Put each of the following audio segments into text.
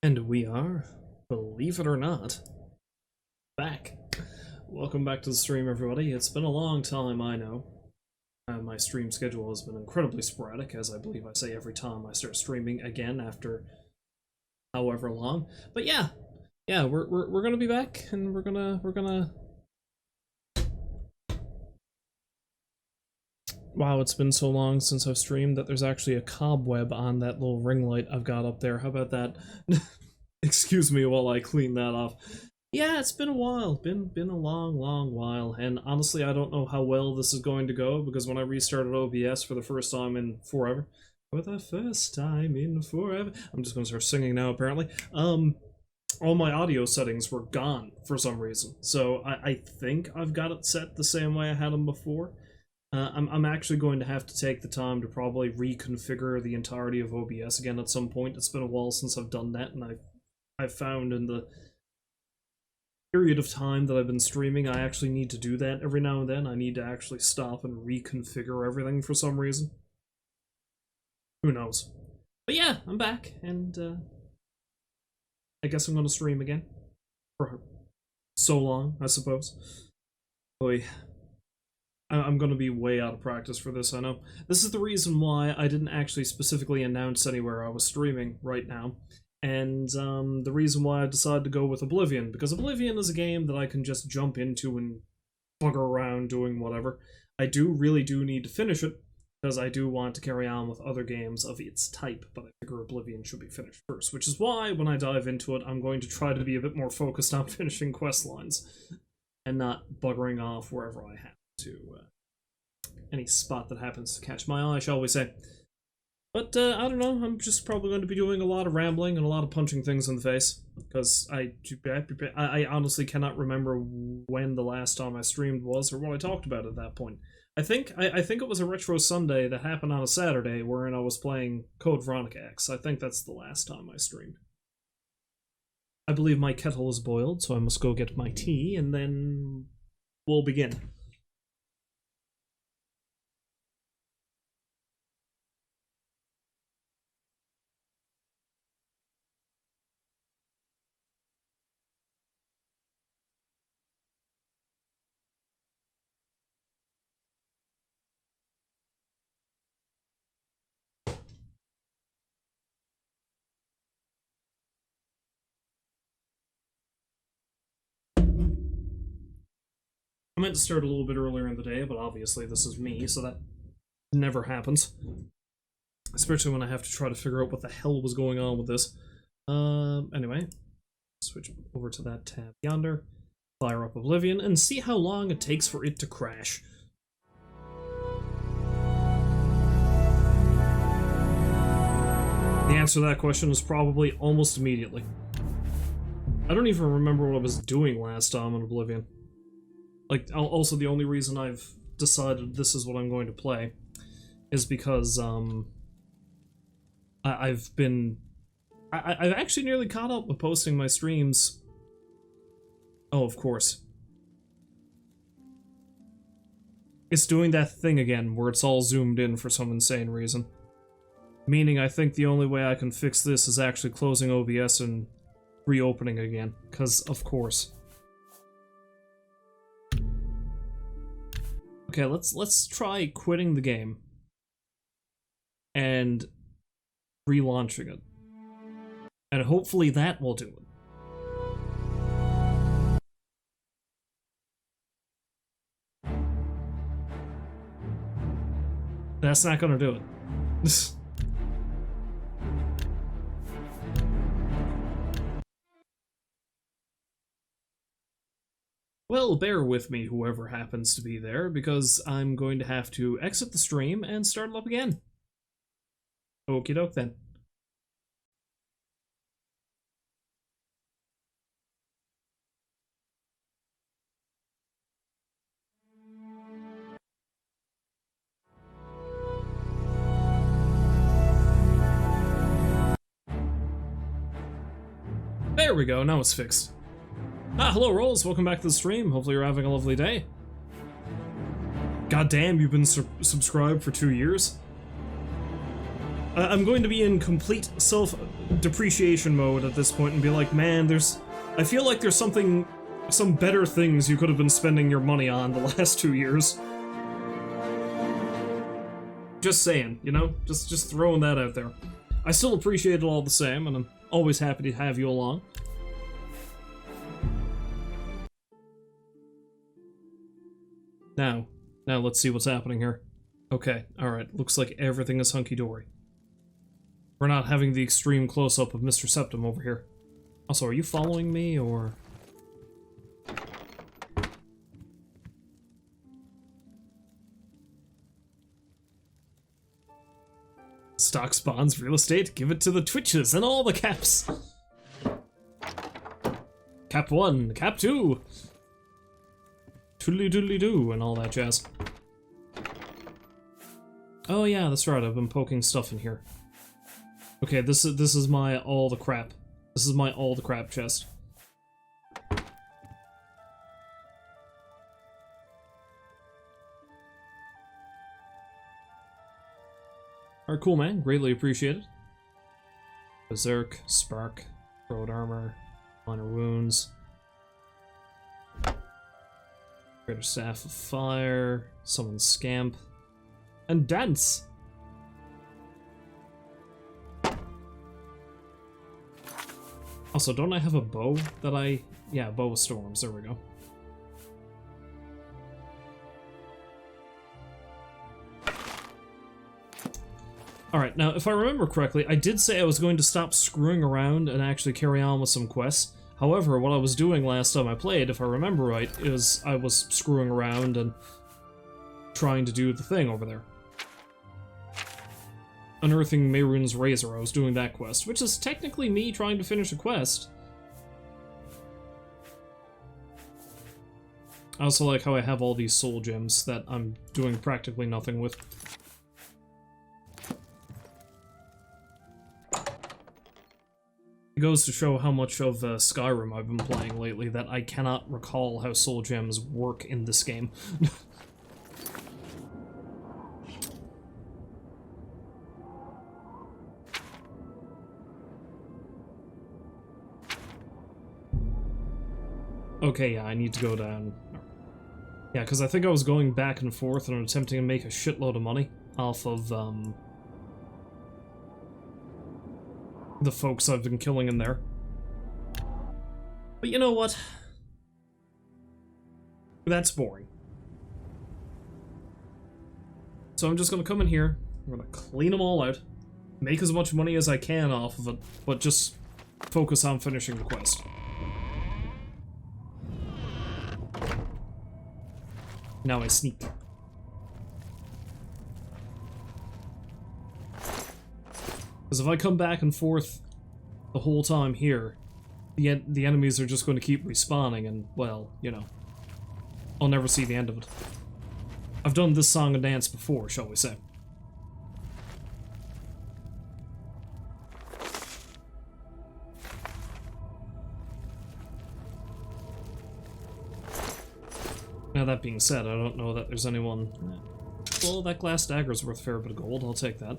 And we are, believe it or not, back. Welcome back to the stream, everybody. It's been a long time, I know. My stream schedule has been incredibly sporadic, as I believe I say every time I start streaming again after however long. But yeah, we're gonna be back, and we're gonna. Wow, it's been so long since I've streamed that there's actually a cobweb on that little ring light I've got up there. How about that? Excuse me while I clean that off. Yeah, it's been a while. Been a long while. And honestly, I don't know how well this is going to go, because when I restarted OBS for the first time in forever, I'm just gonna start singing now, apparently. All my audio settings were gone for some reason. So I think I've got it set the same way I had them before. I'm actually going to have to take the time to probably reconfigure the entirety of OBS again at some point. It's been a while since I've done that, and I've found in the period of time that I've been streaming, I actually need to do that every now and then. I need to actually stop and reconfigure everything for some reason. Who knows? But yeah, I'm back, and I guess I'm going to stream again. For so long, I suppose. Boy. I'm going to be way out of practice for this, I know. This is the reason why I didn't actually specifically announce anywhere I was streaming right now. And the reason why I decided to go with Oblivion, because Oblivion is a game that I can just jump into and bugger around doing whatever. I really do need to finish it, because I do want to carry on with other games of its type, but I figure Oblivion should be finished first, which is why, when I dive into it, I'm going to try to be a bit more focused on finishing quest lines, and not buggering off wherever I have to any spot that happens to catch my eye, shall we say. But I don't know, I'm just probably going to be doing a lot of rambling and a lot of punching things in the face, because I honestly cannot remember when the last time I streamed was, or what I talked about at that point. I think it was a Retro Sunday that happened on a Saturday wherein I was playing Code Veronica X. I think that's the last time I streamed. I believe my kettle is boiled, so I must go get my tea, and then we'll begin. I meant to start a little bit earlier in the day, but obviously this is me, so that never happens. Especially when I have to try to figure out what the hell was going on with this. Anyway, switch over to that tab yonder, fire up Oblivion, and see how long it takes for it to crash. The answer to that question is probably almost immediately. I don't even remember what I was doing last time on Oblivion. Like, also the only reason I've decided this is what I'm going to play is because, I've actually nearly caught up with posting my streams. Oh, of course. It's doing that thing again, where it's all zoomed in for some insane reason. Meaning I think the only way I can fix this is actually closing OBS and reopening again, because of course. Okay, let's try quitting the game and relaunching it. And hopefully that will do it. That's not gonna do it. Well, bear with me, whoever happens to be there, because I'm going to have to exit the stream and start it up again. Okie doke then. There we go, now it's fixed. Hello Rolls, welcome back to the stream. Hopefully you're having a lovely day. God damn, you've been subscribed for 2 years? I'm going to be in complete self-depreciation mode at this point and be like, man, I feel like there's some better things you could have been spending your money on the last 2 years. Just saying, you know? Just throwing that out there. I still appreciate it all the same, and I'm always happy to have you along. Now let's see what's happening here. Okay, alright, looks like everything is hunky-dory. We're not having the extreme close-up of Mr. Septum over here. Also, are you following me, or...? Stocks, bonds, real estate, give it to the Twitches and all the caps! Cap 1, Cap 2! Toodly doodly doo, and all that jazz. Oh yeah, that's right, I've been poking stuff in here. Okay, this is my all the crap. This is my all the crap chest. Alright, cool, man. Greatly appreciated. Berserk, Spark, Road Armor, Minor Wounds. Greater Staff of Fire, Summon Scamp, and Dance! Also, don't I have a bow that yeah, Bow of Storms, there we go. Alright, now, if I remember correctly, I did say I was going to stop screwing around and actually carry on with some quests. However, what I was doing last time I played, if I remember right, is I was screwing around and trying to do the thing over there. Unearthing Mehrunes Razor, I was doing that quest, which is technically me trying to finish a quest. I also like how I have all these soul gems that I'm doing practically nothing with. It goes to show how much of Skyrim I've been playing lately that I cannot recall how soul gems work in this game. Okay, yeah, I need to go down. Yeah, because I think I was going back and forth and attempting to make a shitload of money off of, the folks I've been killing in there. But you know what? That's boring. So I'm just gonna come in here, I'm gonna clean them all out, make as much money as I can off of it, but just focus on finishing the quest. Now I sneak. Because if I come back and forth the whole time here, the enemies are just going to keep respawning and, well, you know, I'll never see the end of it. I've done this song and dance before, shall we say. Now that being said, I don't know that there's anyone... Well, that glass dagger's worth a fair bit of gold, I'll take that.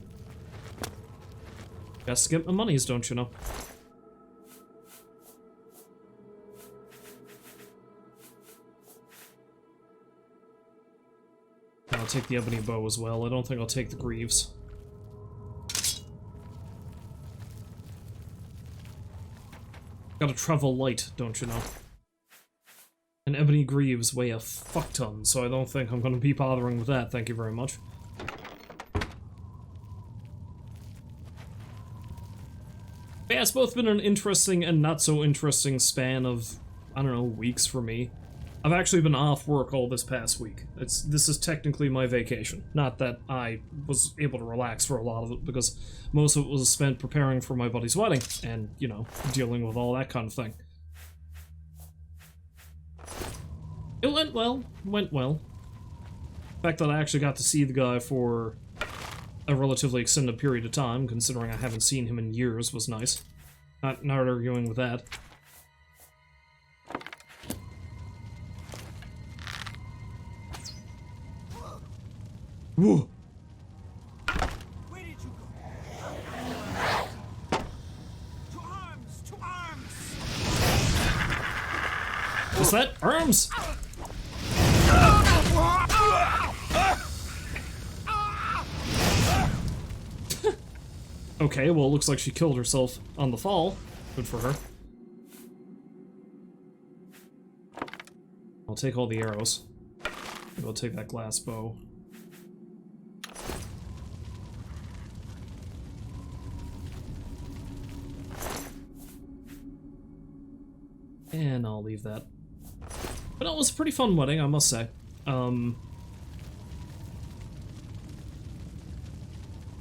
Gotta skip my monies, don't you know? I'll take the ebony bow as well. I don't think I'll take the greaves. Gotta travel light, don't you know? And ebony greaves weigh a fuck ton, so I don't think I'm gonna be bothering with that, thank you very much. But yeah, it's both been an interesting and not so interesting span of, I don't know, weeks for me. I've actually been off work all this past week. This is technically my vacation. Not that I was able to relax for a lot of it, because most of it was spent preparing for my buddy's wedding, and, you know, dealing with all that kind of thing. It went well. The fact that I actually got to see the guy for a relatively extended period of time, considering I haven't seen him in years, was nice. Not arguing with that. Whoa! Where did you go? Is that arms? Okay, well, it looks like she killed herself on the fall. Good for her. I'll take all the arrows. I'll take that glass bow. And I'll leave that. But it was a pretty fun wedding, I must say.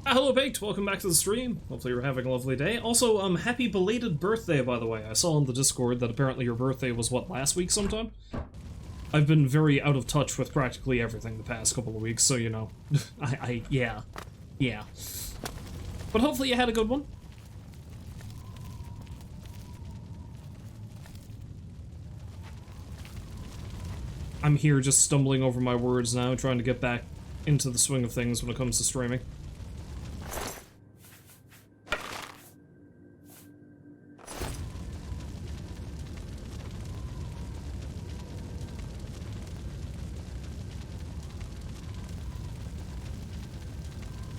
Hello, Baked! Welcome back to the stream. Hopefully you're having a lovely day. Also, happy belated birthday, by the way. I saw on the Discord that apparently your birthday was, what, last week sometime? I've been very out of touch with practically everything the past couple of weeks, so, you know. Yeah. But hopefully you had a good one. I'm here just stumbling over my words now, trying to get back into the swing of things when it comes to streaming.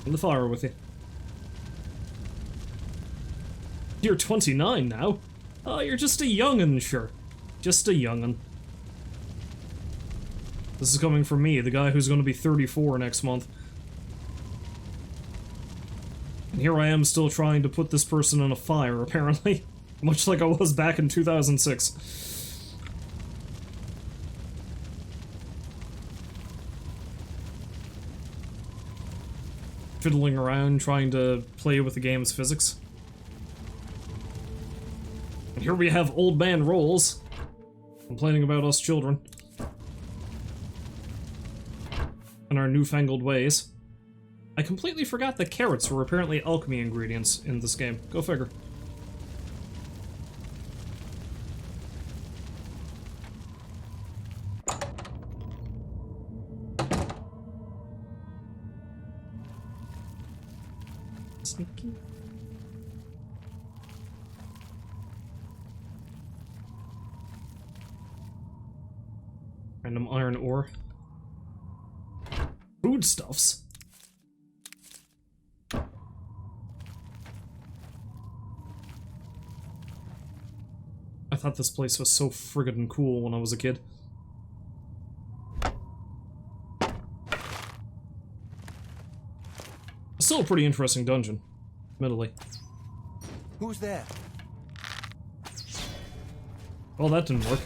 In the fire with you. You're 29 now? Oh, you're just a young'un, sure. Just a young'un. This is coming from me, the guy who's going to be 34 next month. And here I am still trying to put this person in a fire, apparently. Much like I was back in 2006. Fiddling around, trying to play with the game's physics. And here we have old man Rolls, complaining about us children. And our newfangled ways. I completely forgot that carrots were apparently alchemy ingredients in this game. Go figure. Sneaky. Random iron ore. Foodstuffs? I thought this place was so friggin' cool when I was a kid. Still a pretty interesting dungeon, admittedly. Who's there? Well, that didn't work.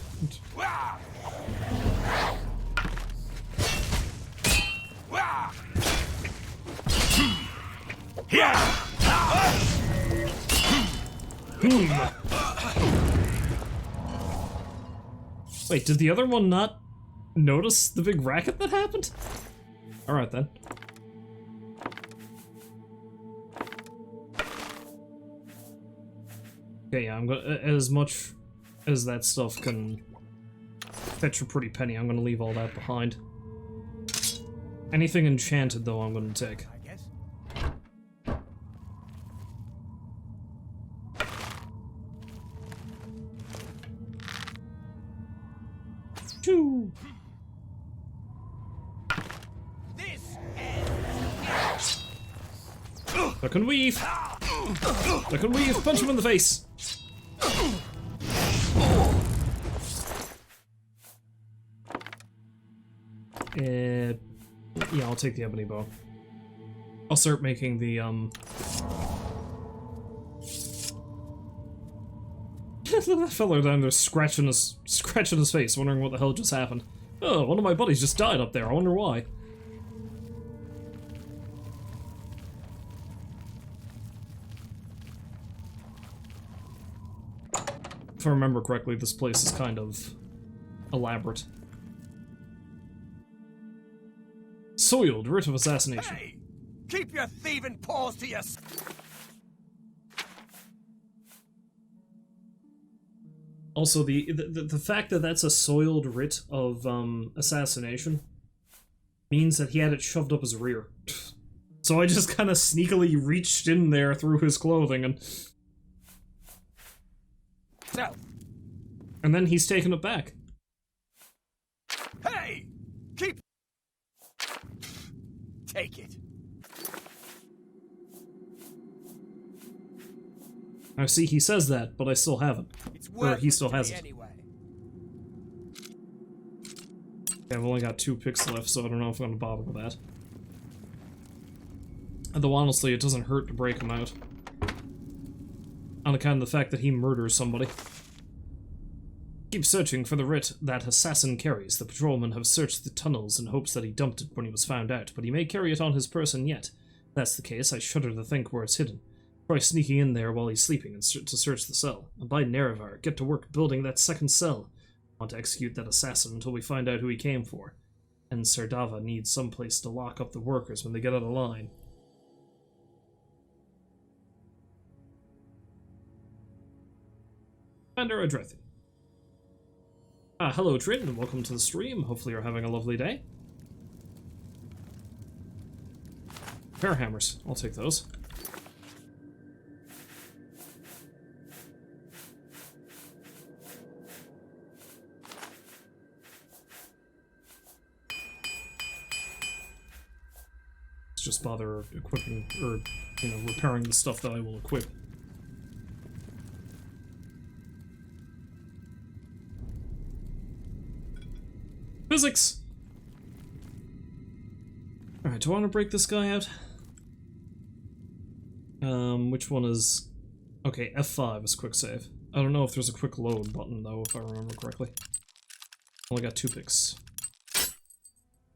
Wait, did the other one not notice the big racket that happened? Alright then. Okay, yeah, I'm gonna, as much as that stuff can fetch a pretty penny, I'm gonna leave all that behind. Anything enchanted, though, I'm gonna take. I guess. Choo! Duck and weave! Duck and weave! Punch him in the face! Yeah, I'll take the ebony bow. I'll start making the, that fellow down there scratching his face, wondering what the hell just happened. Oh, one of my buddies just died up there, I wonder why. If I remember correctly, this place is kind of elaborate. Soiled, writ of assassination. Hey! Keep your thieving paws to your... Also, the fact that that's a soiled writ of assassination means that he had it shoved up his rear. So I just kind of sneakily reached in there through his clothing and... So. And then he's taken it back. Hey! Keep... Take it. Now see, he says that, but I still haven't. It's Or he still worthless has to me it. anyway. Okay, I've only got 2 picks left, so I don't know if I'm gonna bother with that. Though honestly, it doesn't hurt to break him out. On account of the fact that he murders somebody. Keep searching for the writ that assassin carries. The patrolmen have searched the tunnels in hopes that he dumped it when he was found out, but he may carry it on his person yet. If that's the case, I shudder to think where it's hidden. Try sneaking in there while he's sleeping and to search the cell. And by Nerevar, get to work building that second cell. I want to execute that assassin until we find out who he came for. And Serdava needs some place to lock up the workers when they get out of line. Commander Adrethi. Hello Trin, and welcome to the stream. Hopefully you're having a lovely day. Fair hammers, I'll take those. Let's just bother equipping, or, you know, repairing the stuff that I will equip. Physics! Alright, do I want to break this guy out? Which one is... Okay, F5 is quick save. I don't know if there's a quick load button, though, if I remember correctly. Only got 2 picks.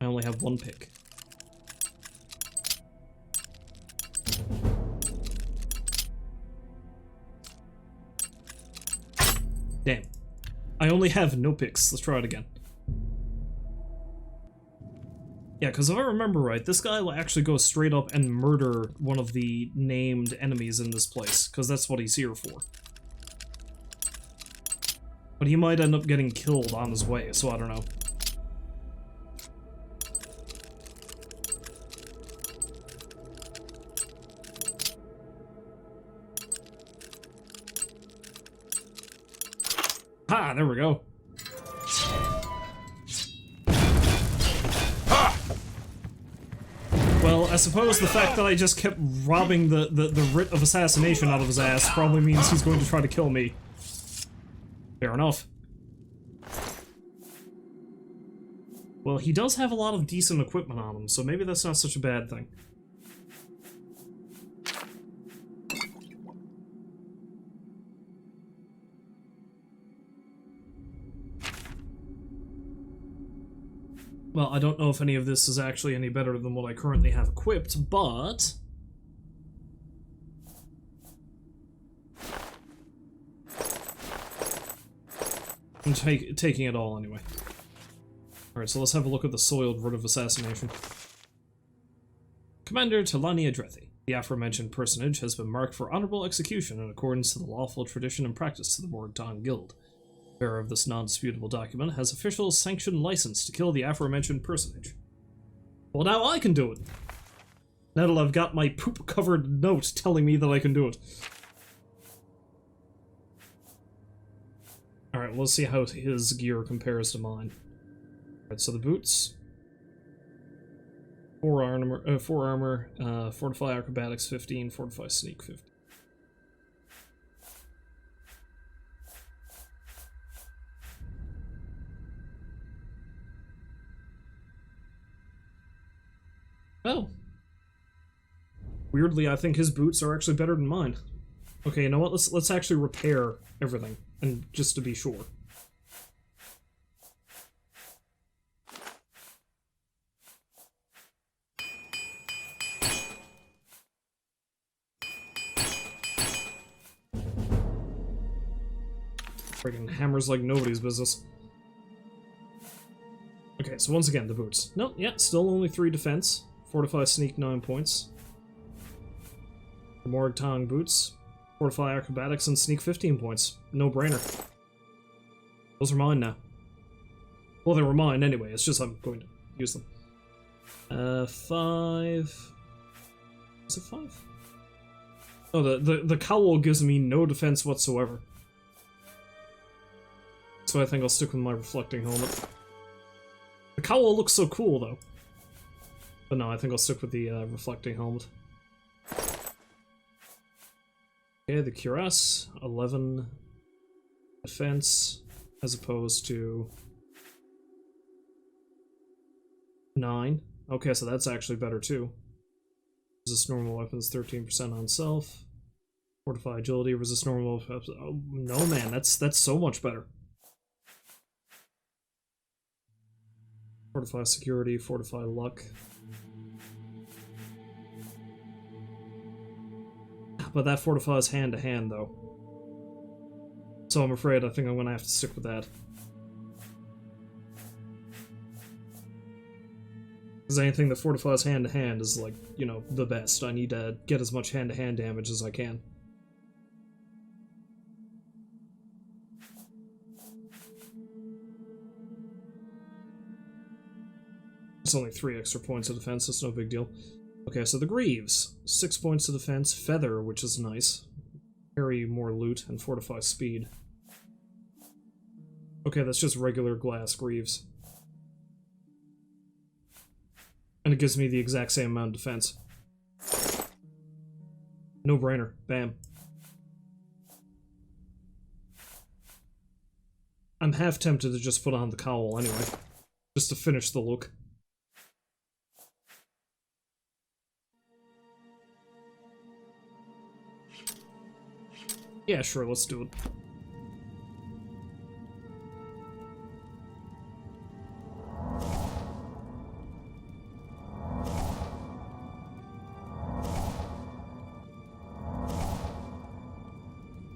I only have 1 pick. Damn. I only have no picks. Let's try it again. Yeah, because if I remember right, this guy will actually go straight up and murder one of the named enemies in this place, because that's what he's here for. But he might end up getting killed on his way, so I don't know. Ha! There we go. Well, I suppose the fact that I just kept robbing the writ of assassination out of his ass probably means he's going to try to kill me. Fair enough. Well, he does have a lot of decent equipment on him, so maybe that's not such a bad thing. Well, I don't know if any of this is actually any better than what I currently have equipped, but... I'm taking it all anyway. Alright, so let's have a look at the soiled writ of assassination. Commander Talani Adrethi. The aforementioned personage has been marked for honorable execution in accordance to the lawful tradition and practice of the Morgton Guild. The bearer of this non-disputable document has official sanctioned license to kill the aforementioned personage. Well, now I can do it! Now that I've got my poop-covered note telling me that I can do it. Alright, let's see how his gear compares to mine. Alright, so the boots. 4 armor, Fortify Acrobatics 15, Fortify Sneak 15. Oh. Weirdly, I think his boots are actually better than mine. Okay, you know what? Let's actually repair everything, and just to be sure. Friggin' hammers like nobody's business. Okay, so once again, the boots. No, yeah, still only 3 defense. Fortify Sneak 9 points. The Morgton boots. Fortify Acrobatics and Sneak 15 points. No brainer. Those are mine now. Well, they were mine anyway, it's just I'm going to use them. 5... Is it 5? Oh, the cowl gives me no defense whatsoever. So I think I'll stick with my reflecting helmet. The cowl looks so cool, though. But no, I think I'll stick with the reflecting helmet. Okay, the cuirass, 11 defense, as opposed to 9. Okay, so that's actually better, too. Resist normal weapons, 13% on self. Fortify agility, resist normal weapons. Oh, no, man, that's so much better. Fortify security, fortify luck. But that fortifies hand-to-hand, though. So I'm afraid I think I'm gonna have to stick with that. Because anything that fortifies hand-to-hand is, like, you know, the best. I need to get as much hand-to-hand damage as I can. It's only 3 extra points of defense, that's no big deal. Okay, so the Greaves. 6 points of defense, Feather, which is nice. Carry more loot, and fortify speed. Okay, that's just regular glass Greaves. And it gives me the exact same amount of defense. No brainer. Bam. I'm half tempted to just put on the cowl anyway. Just to finish the look. Yeah, sure, let's do it.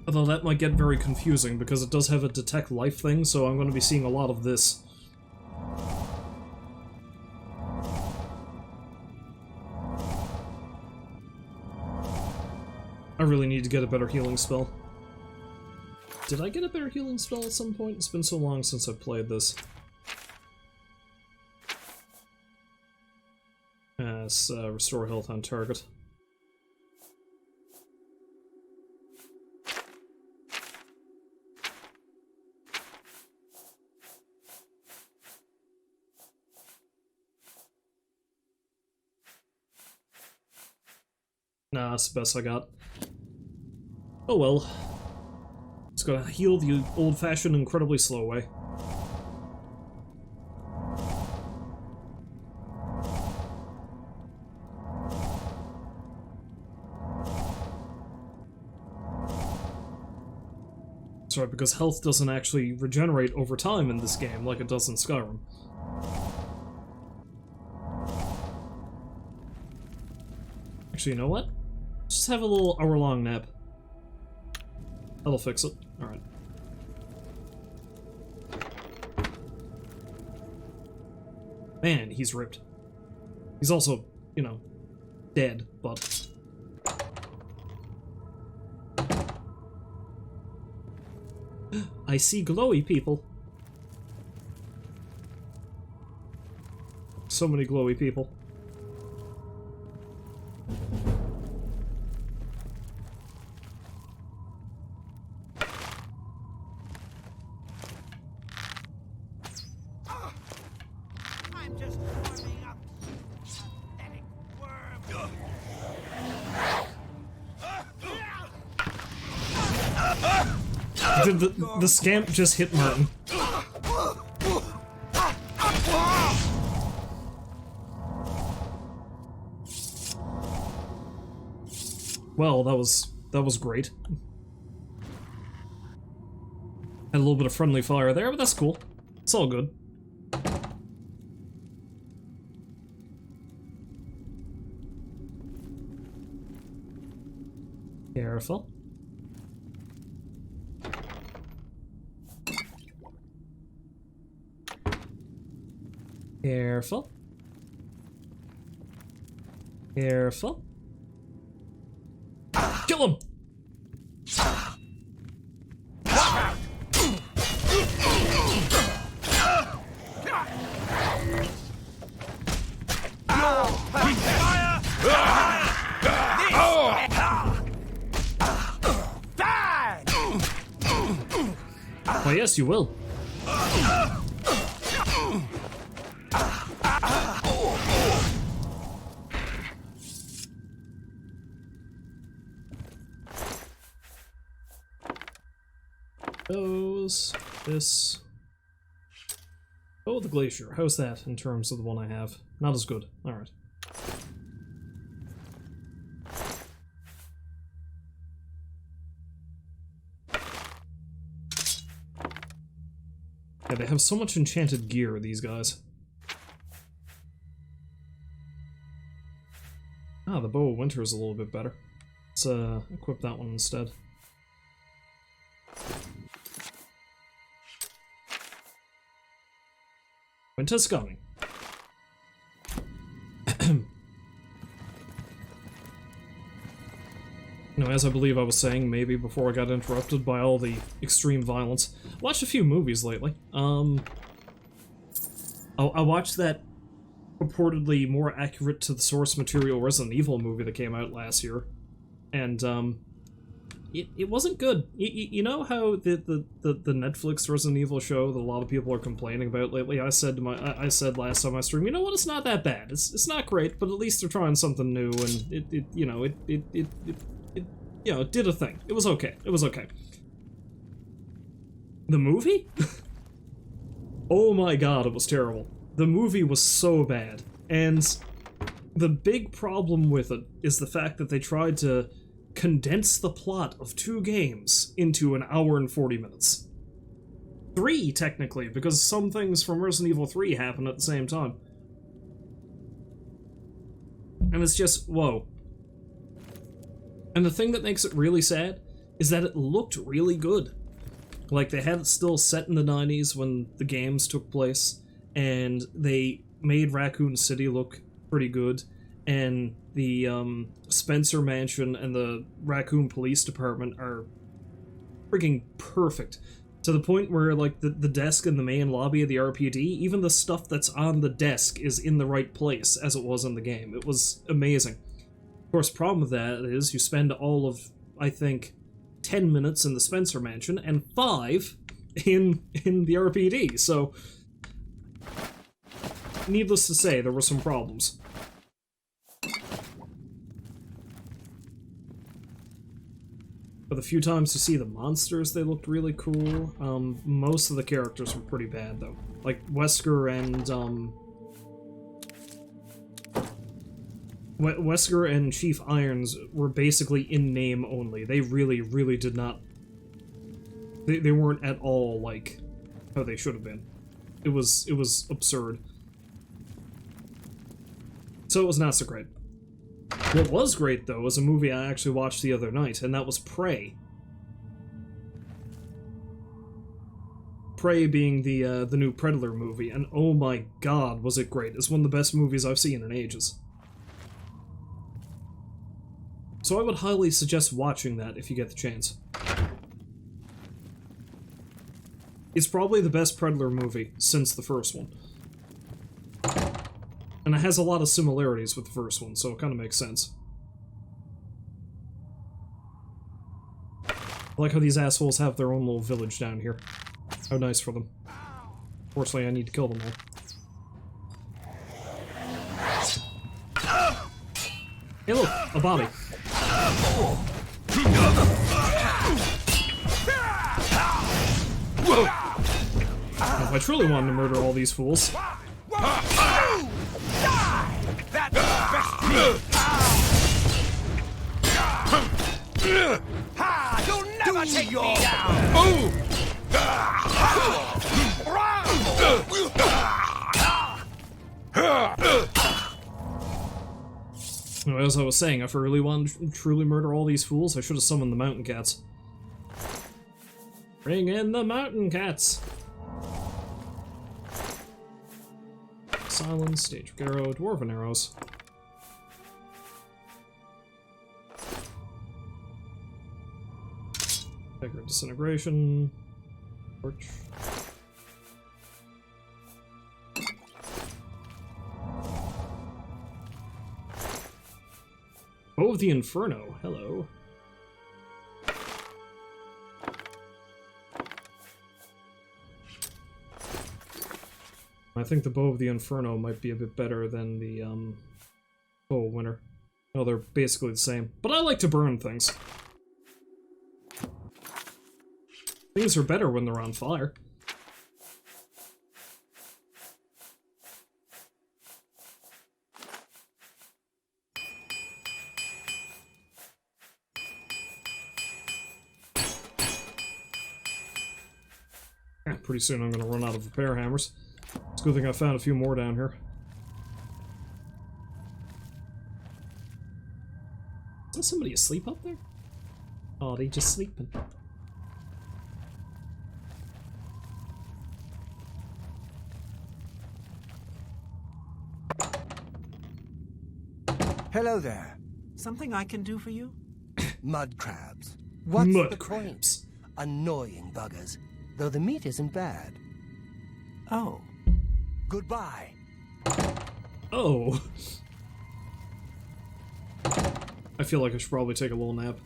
Although that might get very confusing, because it does have a detect life thing, so I'm going to be seeing a lot of this. I really need to get a better healing spell. Did I get a better healing spell at some point? It's been so long since I've played this. Yes, restore health on target. Nah, that's the best I got. Oh well. It's gonna heal the old-fashioned, incredibly slow way. That's right, because health doesn't actually regenerate over time in this game like it does in Skyrim. Actually, you know what? Just have a little hour-long nap. That'll fix it. Alright. Man, he's ripped. He's also, you know, dead, but... I see glowy people. So many glowy people. Did the scamp just hit Martin? Well, that was great. Had a little bit of friendly fire there, but that's cool. It's all good. Careful. Careful. Careful. Kill him! Oh yes, you will. Those, this. Oh, the glacier. How's that in terms of the one I have? Not as good. Alright. Yeah, they have so much enchanted gear, these guys. Ah, the Bow of Winter is a little bit better. Let's equip that one instead. Winter's coming. You know, as I believe I was saying, maybe before I got interrupted by all the extreme violence. Watched a few movies lately. I watched that purportedly more accurate to the source material Resident Evil movie that came out last year, and it wasn't good. You know how the Netflix Resident Evil show that a lot of people are complaining about lately? I said last time I streamed, you know what? It's not that bad. It's not great, but at least they're trying something new, and it did a thing. It was okay. It was okay. The movie? Oh my god, it was terrible. The movie was so bad, and the big problem with it is the fact that they tried to condense the plot of 2 games into an hour and 40 minutes. 3, technically, because some things from Resident Evil 3 happen at the same time. And it's just, whoa. And the thing that makes it really sad is that it looked really good. Like, they had it still set in the 90s when the games took place, and they made Raccoon City look pretty good, and the Spencer Mansion and the Raccoon Police Department are freaking perfect. To the point where, like, the desk in the main lobby of the RPD, even the stuff that's on the desk is in the right place, as it was in the game. It was amazing. Of course, problem with that is you spend all of, I think, 10 minutes in the Spencer Mansion and 5 in the RPD, so needless to say, there were some problems. But the few times you see the monsters, they looked really cool. Most of the characters were pretty bad, though. Like, Wesker and Chief Irons were basically in name only. They really, really did not... They weren't at all like how they should have been. It was absurd. So it was not so great. What was great, though, was a movie I actually watched the other night, and that was Prey. Prey being the new Predator movie, and oh my god, was it great. It's one of the best movies I've seen in ages. So I would highly suggest watching that if you get the chance. It's probably the best Predator movie since the first one. And it has a lot of similarities with the first one, so it kind of makes sense. I like how these assholes have their own little village down here. How nice for them. Fortunately, I need to kill them all. Hey look, a body. If I truly wanted to murder all these fools... You'll never take me down! As I was saying, if I really wanted to truly murder all these fools, I should have summoned the mountain cats. Bring in the mountain cats! Silence, stage arrow, dwarven arrows. Dagger disintegration. Torch. Bow of the Inferno, hello. I think the Bow of the Inferno might be a bit better than the, Bow of Winter. Oh, they're basically the same. But I like to burn things. Things are better when they're on fire. Pretty soon I'm gonna run out of repair hammers. It's a good thing I found a few more down here. Is there somebody asleep up there? Oh, they just sleeping. Hello there. Something I can do for you? Mud crabs. What's Mud the crabs. point? Annoying buggers. Though the meat isn't bad. Oh. Goodbye. Oh. I feel like I should probably take a little nap.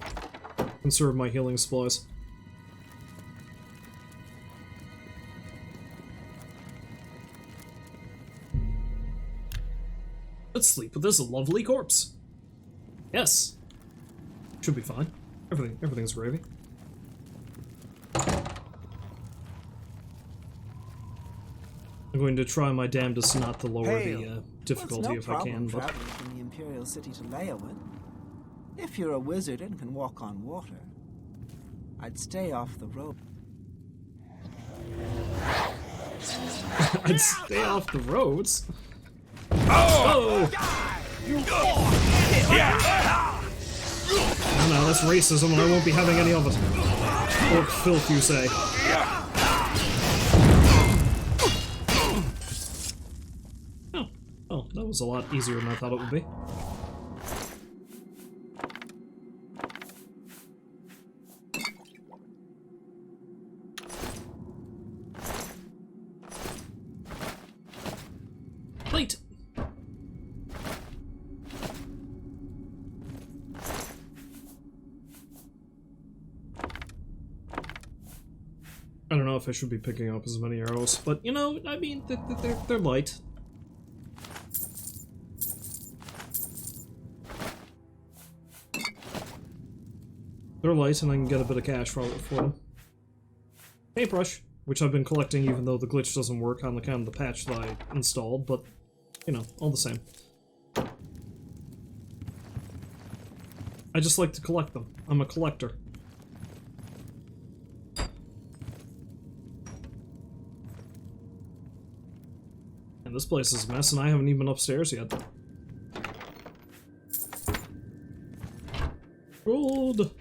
Conserve my healing supplies. Let's sleep with this lovely corpse. Yes. Should be fine. Everything's gravy. I'm going to try my damnedest not to lower the difficulty if I can, but... traveling from the Imperial City to Leyawood. If you're a wizard and can walk on water, I'd stay off the road. I'd stay off the roads? Oh! No, that's racism and I won't be having any of it. Orc filth, you say. Oh, that was a lot easier than I thought it would be. Plate! I don't know if I should be picking up as many arrows, but you know, I mean, they're light. They're light, and I can get a bit of cash for them. Paintbrush, which I've been collecting even though the glitch doesn't work on account of the patch that I installed, but, you know, all the same. I just like to collect them. I'm a collector. And this place is a mess, and I haven't even been upstairs yet. Gold!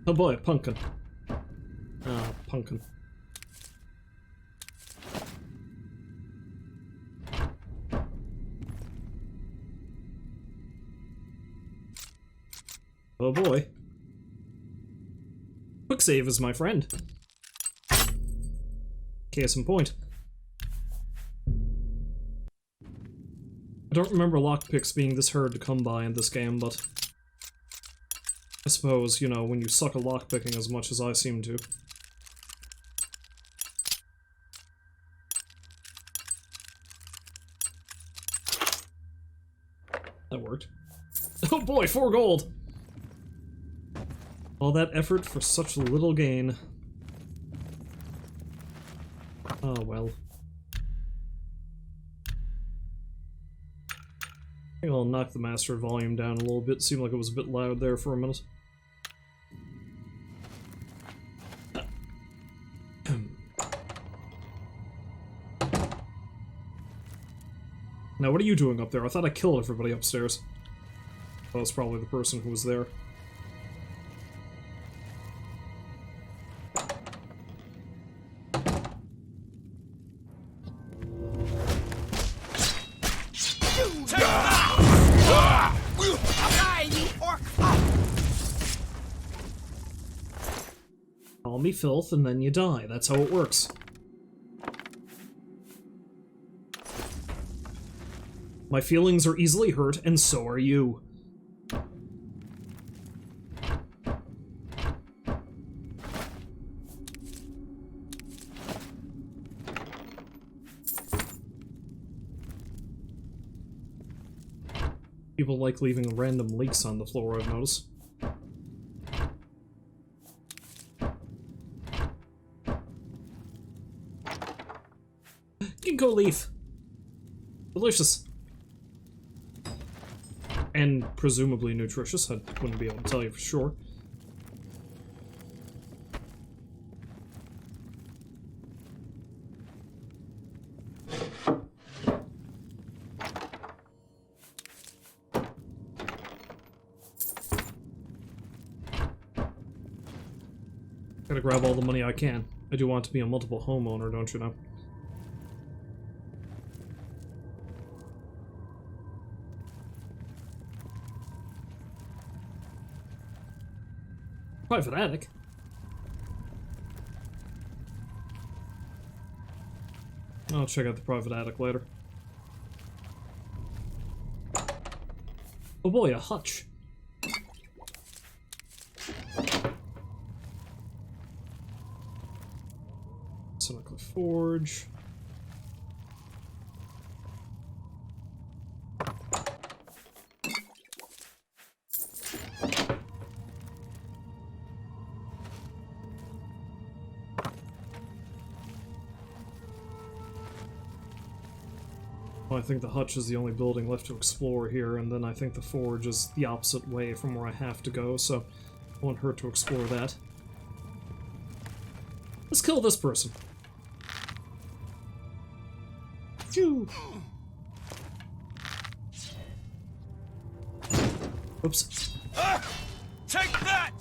Oh boy, a pumpkin. Ah, pumpkin. Oh boy. Quick save is my friend. Case in point. I don't remember lockpicks being this hard to come by in this game, but I suppose, you know, when you suck at lockpicking as much as I seem to. That worked. Oh boy, 4 gold! All that effort for such little gain. Oh well. I think I'll knock the master volume down a little bit. Seemed like it was a bit loud there for a minute. Now, what are you doing up there? I thought I killed everybody upstairs. That was probably the person who was there. Call me filth and then you die. That's how it works. My feelings are easily hurt, and so are you. People like leaving random leaks on the floor, I've noticed. Ginkgo leaf! Delicious. And presumably nutritious, I wouldn't be able to tell you for sure. Gotta grab all the money I can. I do want to be a multiple homeowner, don't you know? Private attic? I'll check out the private attic later. Oh boy, a hutch. Sonic Forge. Well, I think the hutch is the only building left to explore here, and then I think the forge is the opposite way from where I have to go, so it won't hurt to explore that. Let's kill this person. Phew. Oops. Take that!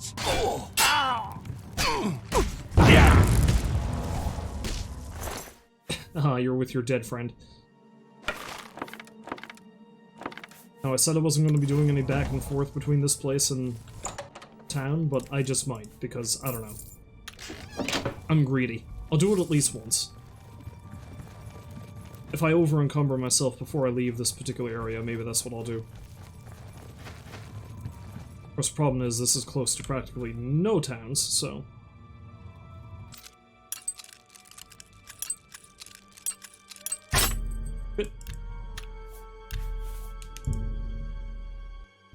Ah, you're with your dead friend. Now, I said I wasn't going to be doing any back and forth between this place and town, but I just might, because, I don't know. I'm greedy. I'll do it at least once. If I over-encumber myself before I leave this particular area, maybe that's what I'll do. Of course, the problem is this is close to practically no towns, so...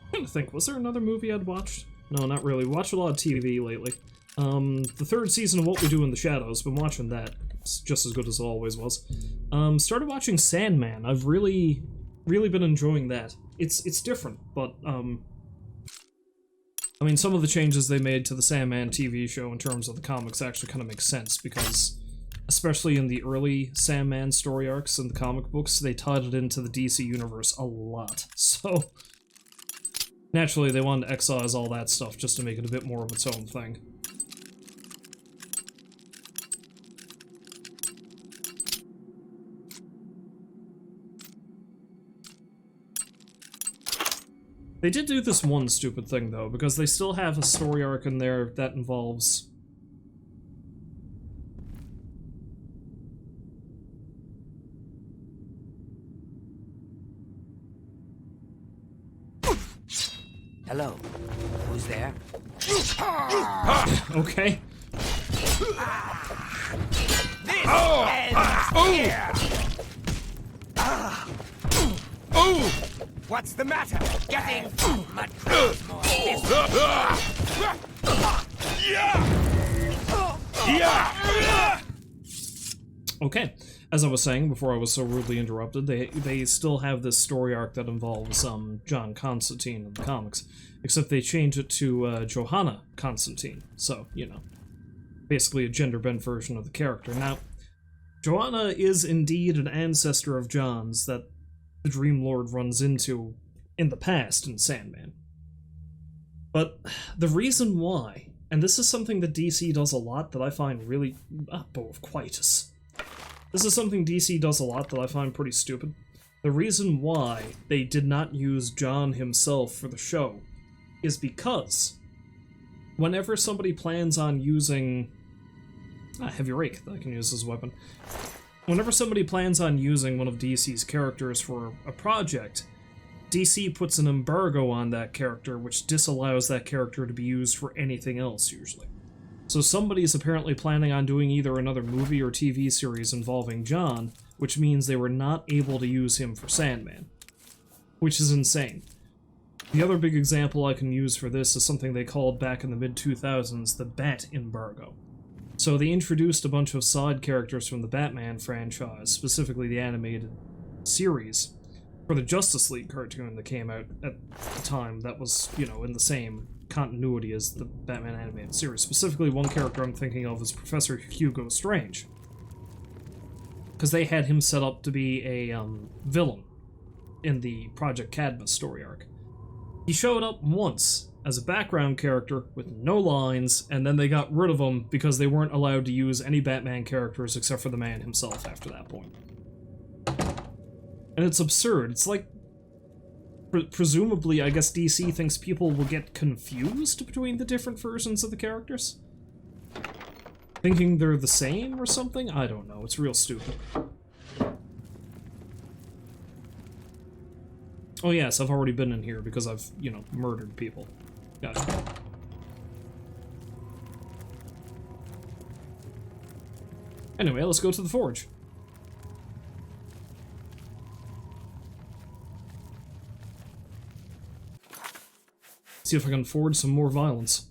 I'm trying to think, was there another movie I'd watched? No, not really. Watched a lot of TV lately. The third season of What We Do in the Shadows, been watching that. It's just as good as it always was. Started watching Sandman. I've really been enjoying that. It's different, but, I mean, some of the changes they made to the Sandman TV show in terms of the comics actually kind of make sense, because, especially in the early Sandman story arcs in the comic books, they tied it into the DC universe a lot, so... Naturally, they wanted to excise all that stuff just to make it a bit more of its own thing. They did do this one stupid thing, though, because they still have a story arc in there that involves... Hello. Who's there? Okay. What's the matter? Getting mud crabs more. Okay. As I was saying before I was so rudely interrupted, they still have this story arc that involves John Constantine in the comics, except they change it to Johanna Constantine. So, you know, basically a gender-bent version of the character. Now, Johanna is indeed an ancestor of John's that the Dream Lord runs into in the past in Sandman. But the reason why, and this is something that DC does a lot that I find really... Bow of Quietus. This is something DC does a lot that I find pretty stupid. The reason why they did not use John himself for the show is because whenever somebody plans on using a heavy rake that I can use as a weapon, whenever somebody plans on using one of DC's characters for a project, DC puts an embargo on that character which disallows that character to be used for anything else usually. So somebody's apparently planning on doing either another movie or TV series involving John, which means they were not able to use him for Sandman. Which is insane. The other big example I can use for this is something they called back in the mid-2000s the Bat embargo. So they introduced a bunch of side characters from the Batman franchise, specifically the animated series, for the Justice League cartoon that came out at the time that was, you know, in the same continuity as the Batman animated series. Specifically, one character I'm thinking of is Professor Hugo Strange, because they had him set up to be a villain in the Project Cadmus story arc. He showed up once as a background character with no lines, and then they got rid of him because they weren't allowed to use any Batman characters except for the man himself after that point. And it's absurd. It's like, presumably, I guess DC thinks people will get confused between the different versions of the characters? Thinking they're the same or something? I don't know. It's real stupid. Oh yes, I've already been in here because I've, you know, murdered people. Gotcha. Anyway, let's go to the forge. See if I can forge some more violence.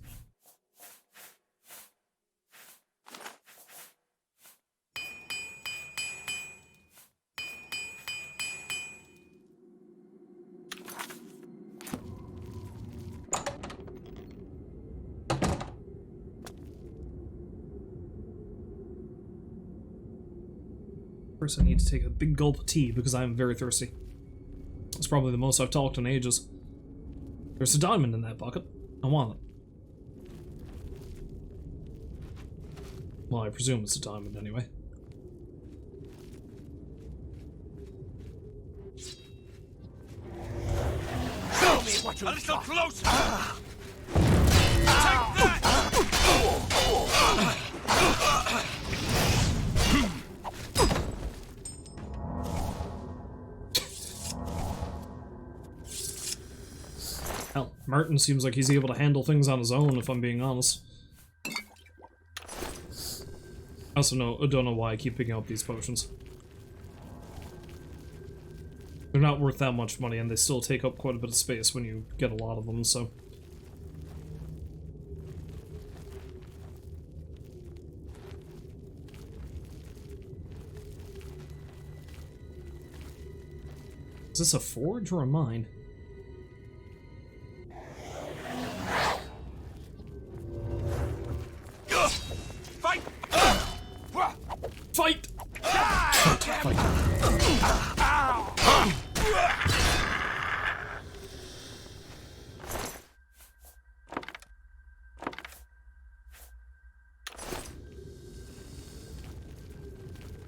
First, I need to take a big gulp of tea because I am very thirsty. It's probably the most I've talked in ages. There's a diamond in that bucket. I want it. Well, I presume it's a diamond anyway. Show me what you've got. A little closer! Take that! Hell, Martin seems like he's able to handle things on his own, if I'm being honest. I also don't know why I keep picking up these potions. They're not worth that much money, and they still take up quite a bit of space when you get a lot of them, so... Is this a forge or a mine? Fight! Fight! Fight.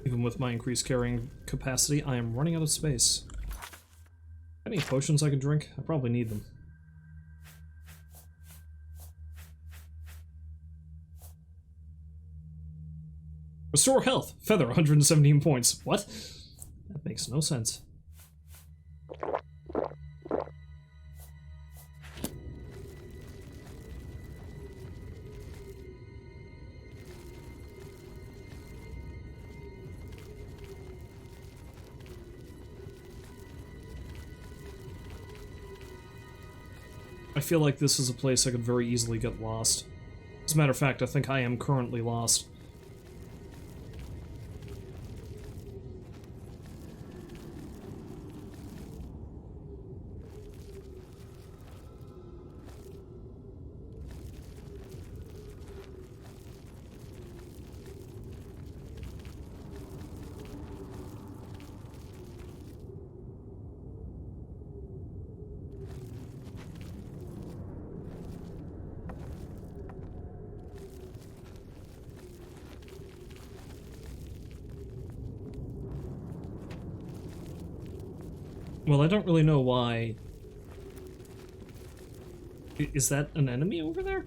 Even with my increased carrying capacity, I am running out of space. Any potions I can drink? I probably need them. Restore health. Feather, 117 points. What? That makes no sense. I feel like this is a place I could very easily get lost. As a matter of fact, I think I am currently lost. Well, I don't really know why. Is that an enemy over there?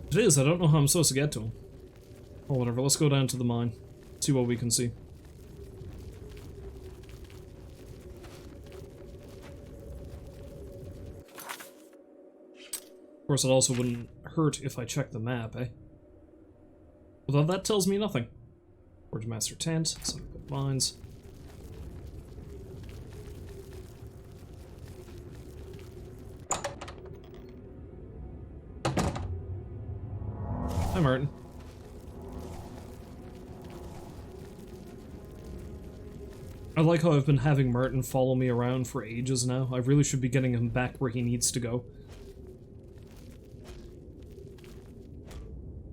If it is, I don't know how I'm supposed to get to him. Oh, whatever, let's go down to the mine. See what we can see. Of course, it also wouldn't hurt if I checked the map, eh? Although that tells me nothing. Forge Master Tent, some good mines. Hi, Martin. I like how I've been having Martin follow me around for ages now. I really should be getting him back where he needs to go.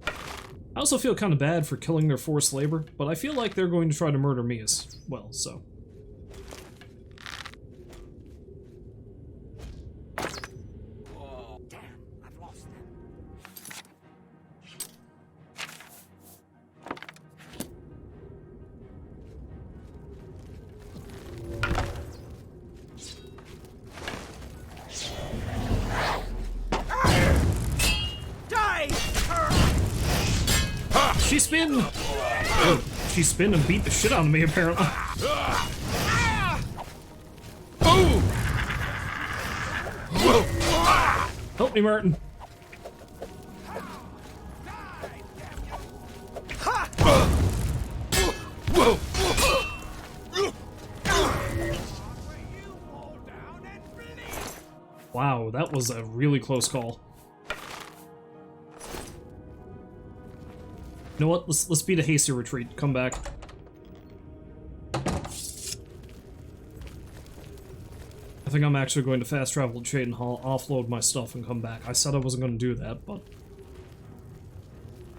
I also feel kind of bad for killing their forced labor, but I feel like they're going to try to murder me as well, so... She spin! Oh, she spin and beat the shit out of me, apparently. Help me, Martin. Wow, that was a really close call. You know what? Let's beat a hasty retreat. Come back. I think I'm actually going to fast travel to Cheydon Hall, offload my stuff, and come back. I said I wasn't going to do that, but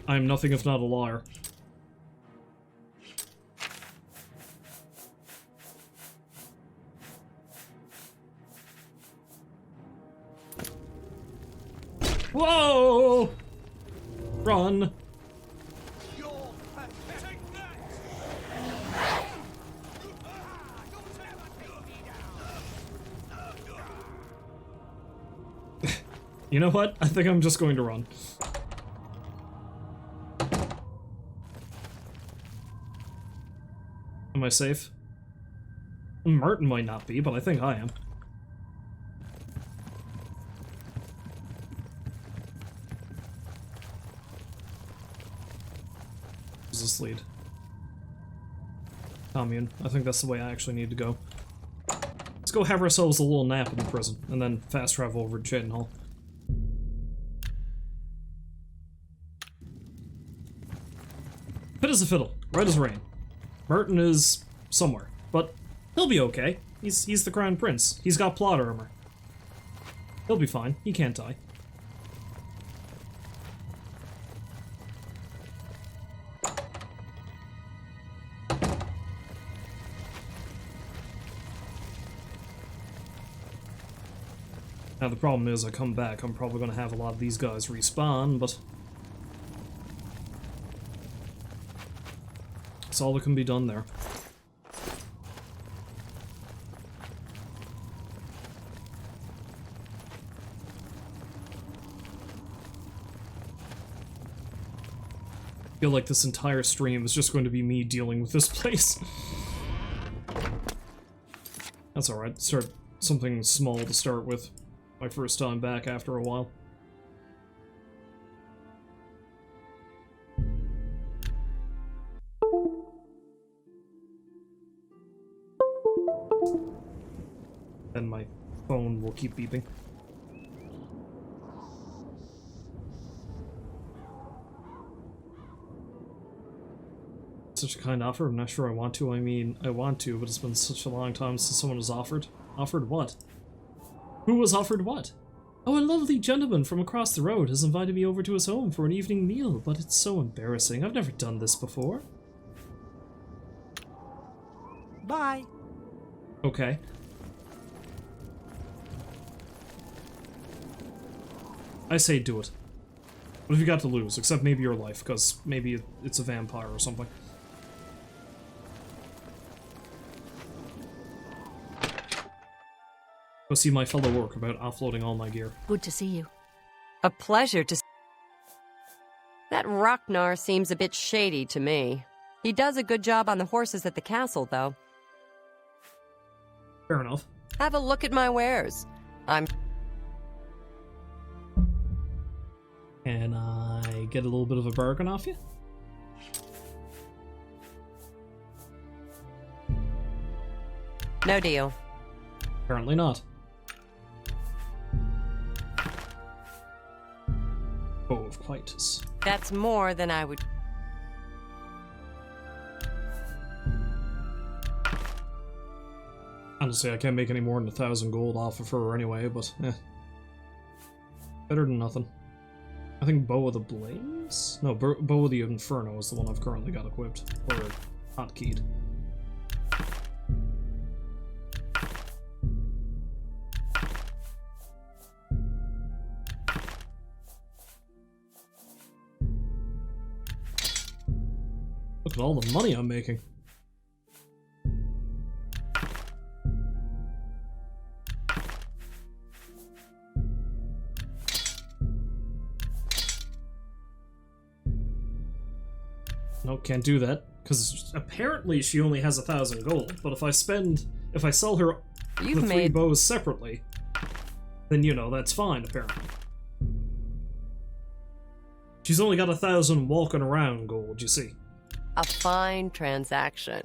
I am nothing if not a liar. Whoa! Run! You know what? I think I'm just going to run. Am I safe? Martin might not be, but I think I am. Where's this lead? Commune. I think that's the way I actually need to go. Let's go have ourselves a little nap in the prison, and then fast travel over to Cheydon Hall. Fit as a fiddle, right as rain. Martin is somewhere, but he'll be okay. He's the Crown Prince. He's got plot armor. He'll be fine. He can't die. Now the problem is I come back, I'm probably going to have a lot of these guys respawn, but... that's all that can be done there. I feel like this entire stream is just going to be me dealing with this place. That's alright. Start something small to start with. My first time back after a while. And my phone will keep beeping. Such a kind offer. I'm not sure I want to. I mean, I want to, but it's been such a long time since someone was offered. Offered what? Who was offered what? Oh, a lovely gentleman from across the road has invited me over to his home for an evening meal, but it's so embarrassing. I've never done this before. Bye. Okay. I say do it. What have you got to lose? Except maybe your life, because maybe it's a vampire or something. Go see my fellow orc about offloading all my gear. Good to see you. A pleasure to... That Ragnar seems a bit shady to me. He does a good job on the horses at the castle, though. Fair enough. Have a look at my wares. Can I get a little bit of a bargain off you? No deal. Apparently not. Bow of Clytus. That's more than I would... Honestly, I can't make any more than 1,000 gold off of her anyway, but eh. Better than nothing. I think Bow of the Blaze? No, Bow of the Inferno is the one I've currently got equipped. Or hotkeyed. Look at all the money I'm making. No, can't do that, because apparently she only has 1,000 gold, but if I sell her the 3 bows separately, then, you know, that's fine, apparently. She's only got 1,000 walking around gold, you see. A fine transaction.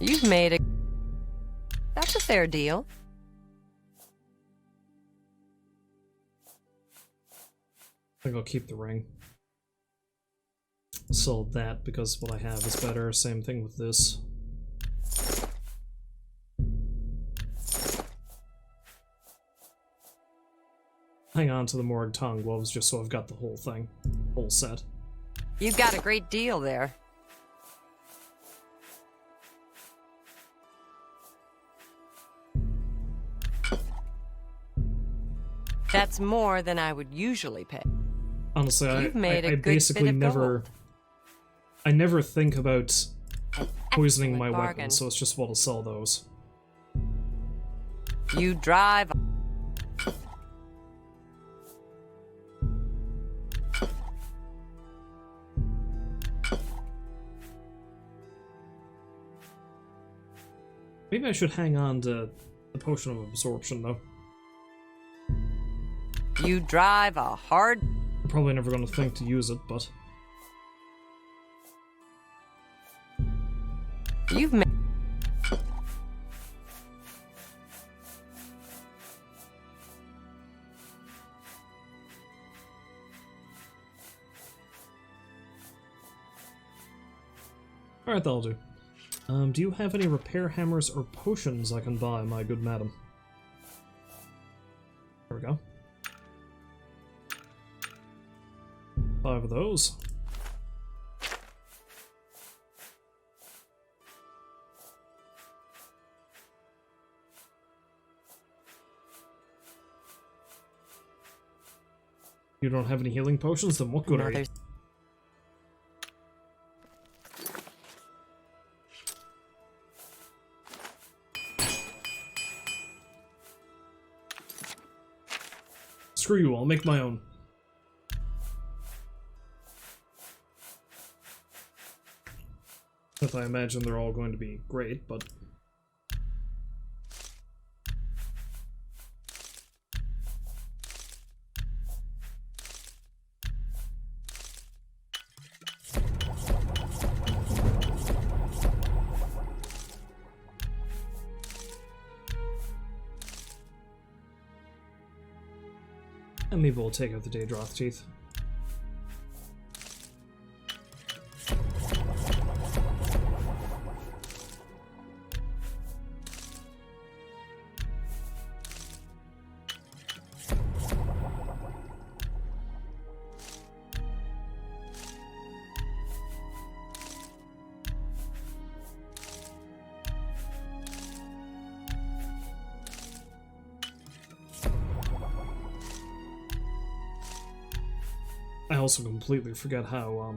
You've made a... That's a fair deal. I think I'll keep the ring. Sold that because what I have is better. Same thing with this. Hang on to the Morag Tongue gloves just so I've got the whole thing. Whole set. You've got a great deal there. That's more than I would usually pay. Honestly, I good basically bit of never... gold. I never think about poisoning my bargain. weapons, so it's just what I'll sell those. You drive... Maybe I should hang on to the Potion of Absorption, though. You drive a hard... I'm probably never going to think to use it, but... You've made... Alright, that'll do. Do you have any repair hammers or potions I can buy, my good madam? There we go. 5 of those. You don't have any healing potions? Then what good are you? Screw you, I'll make my own. If I imagine they're all going to be great, but... And maybe we'll take out the Daedroth teeth. I also completely forget how,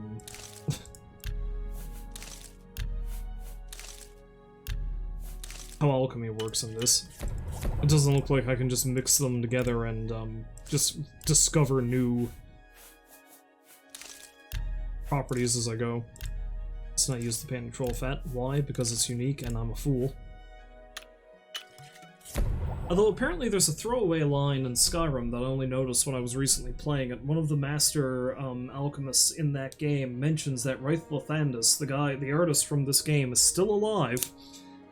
how alchemy works in this. It doesn't look like I can just mix them together and, just discover new properties as I go. Let's not use the Painted Troll Fat. Why? Because it's unique and I'm a fool. Although apparently there's a throwaway line in Skyrim that I only noticed when I was recently playing it. One of the master alchemists in that game mentions that Wraith Lathandus, the artist from this game, is still alive,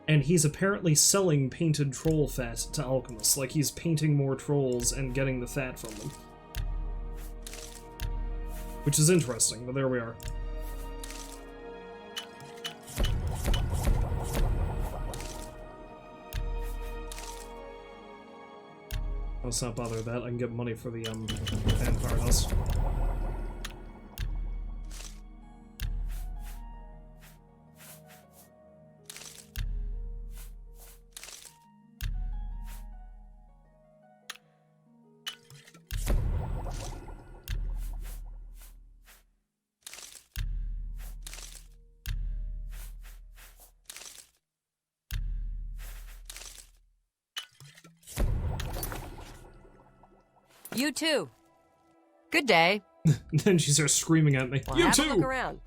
and he's apparently selling painted troll fat to alchemists. Like, he's painting more trolls and getting the fat from them. Which is interesting, but there we are. Let's not bother with that. I can get money for the vampire dust. You too. Good day. Then she starts screaming at me. Well, You have too! a look around.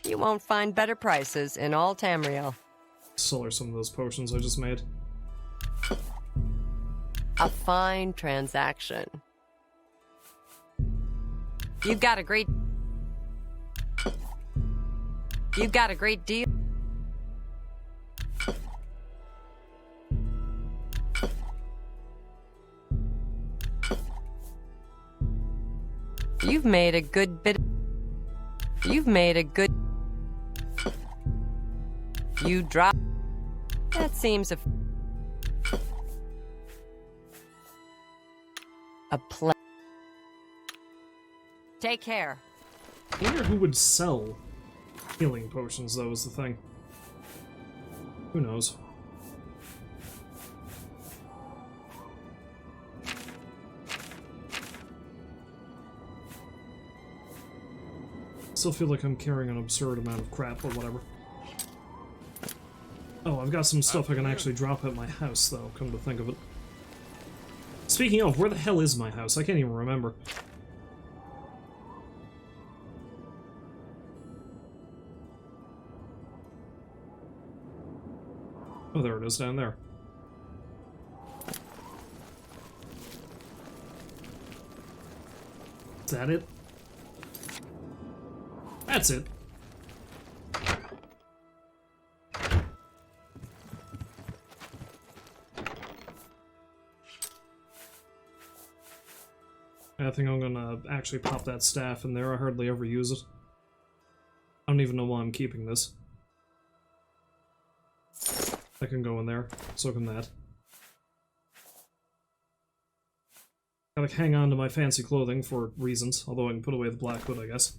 You won't find better prices in all Tamriel. Sell her some of those potions I just made. A fine transaction. You've got a great deal. You've made a good bit. You drop. That seems a play. Take care. I wonder who would sell healing potions, though, is the thing. Who knows? Still feel like I'm carrying an absurd amount of crap, but whatever. Oh, I've got some stuff I can actually drop at my house, though, come to think of it. Speaking of, where the hell is my house? I can't even remember. Oh, there it is, down there. Is that it? That's it. I think I'm gonna actually pop that staff in there. I hardly ever use it. I don't even know why I'm keeping this. That can go in there. So can that. Gotta hang on to my fancy clothing for reasons, although I can put away the black hood, I guess.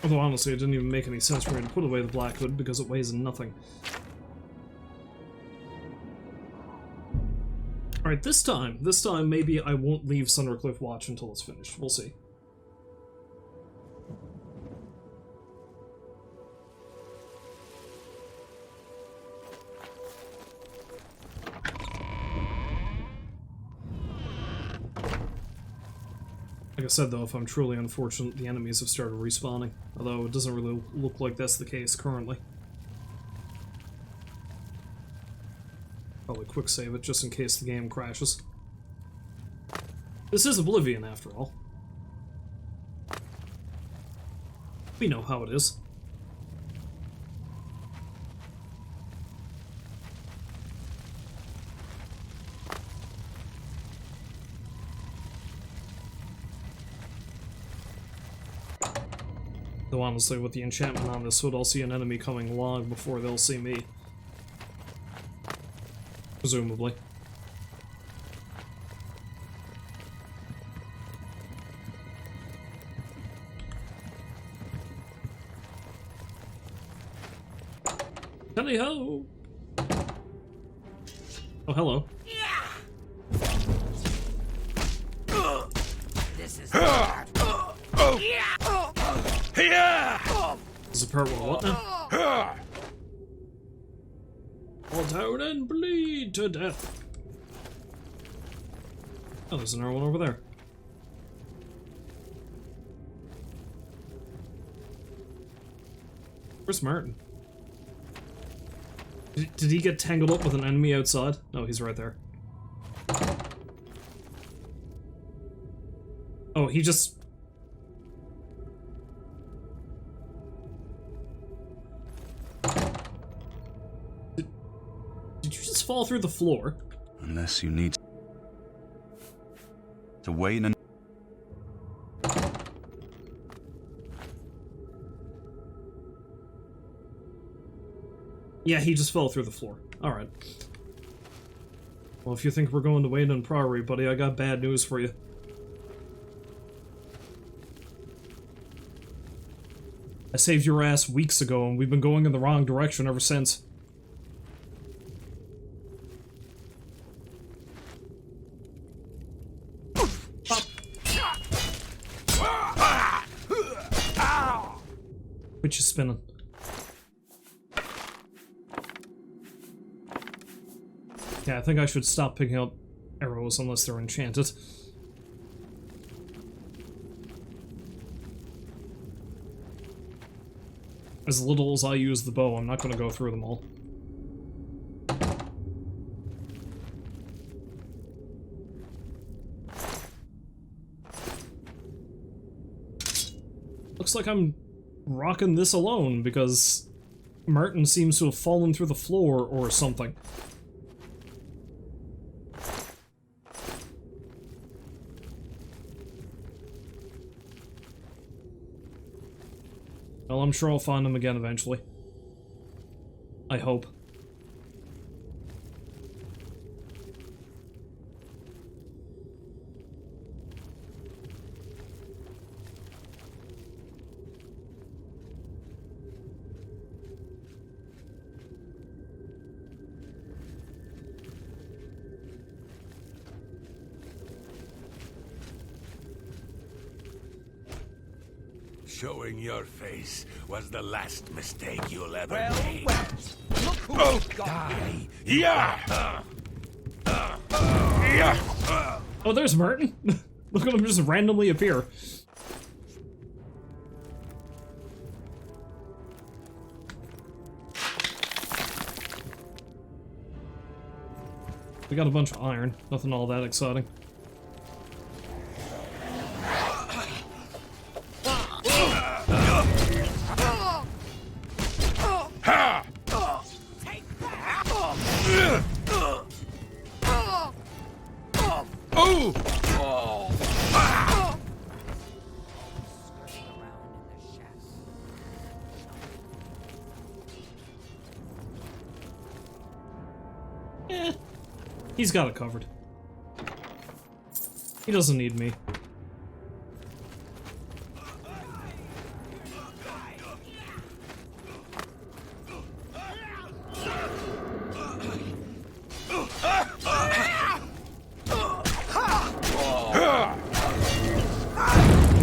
Although honestly, it didn't even make any sense for me to put away the black hood because it weighs nothing. Alright, this time maybe I won't leave Sundercliff Watch until it's finished. We'll see. Like I said, though, if I'm truly unfortunate, the enemies have started respawning. Although it doesn't really look like that's the case currently. Probably quick save it just in case the game crashes. This is Oblivion, after all. We know how it is. Though honestly, with the enchantment on this hood, I'll see an enemy coming long before they'll see me. Presumably. Tally-ho! Oh, hello. This is hard. This is the part where what now? Fall down and bleed to death. Oh, there's another one over there. Where's Martin? Did he get tangled up with an enemy outside? No, he's right there. Oh, he just... Did you just fall through the floor? Unless you need to wait and... Yeah, he just fell through the floor. Alright. Well, if you think we're going to Wayne and Priory, buddy, I got bad news for you. I saved your ass weeks ago, and we've been going in the wrong direction ever since. Quit you spinning. Yeah, I think I should stop picking up arrows unless they're enchanted. As little as I use the bow, I'm not going to go through them all. Looks like I'm rocking this alone, because Martin seems to have fallen through the floor or something. Well, I'm sure I'll find him again eventually. I hope. Showing your face was the last mistake you'll ever make. Well, look who we've got here. Yeah! Oh, there's Martin. Look at him just randomly appear. We got a bunch of iron. Nothing all that exciting. He's got it covered. He doesn't need me.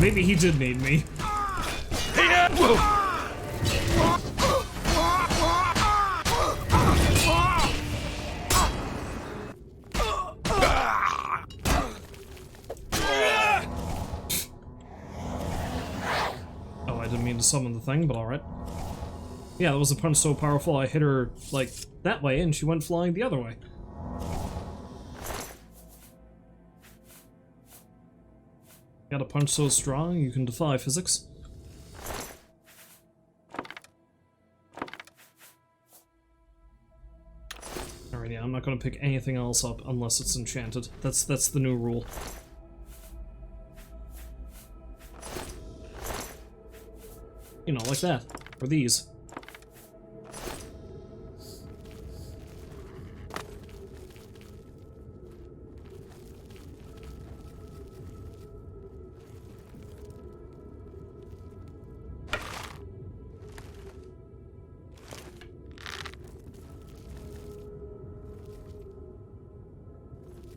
Maybe he did need me. To summon the thing, but alright. Yeah, that was a punch so powerful I hit her, like, that way, and she went flying the other way. Got a punch so strong, you can defy physics. Alright, yeah, I'm not gonna pick anything else up unless it's enchanted. That's the new rule. You know, like that. Or these.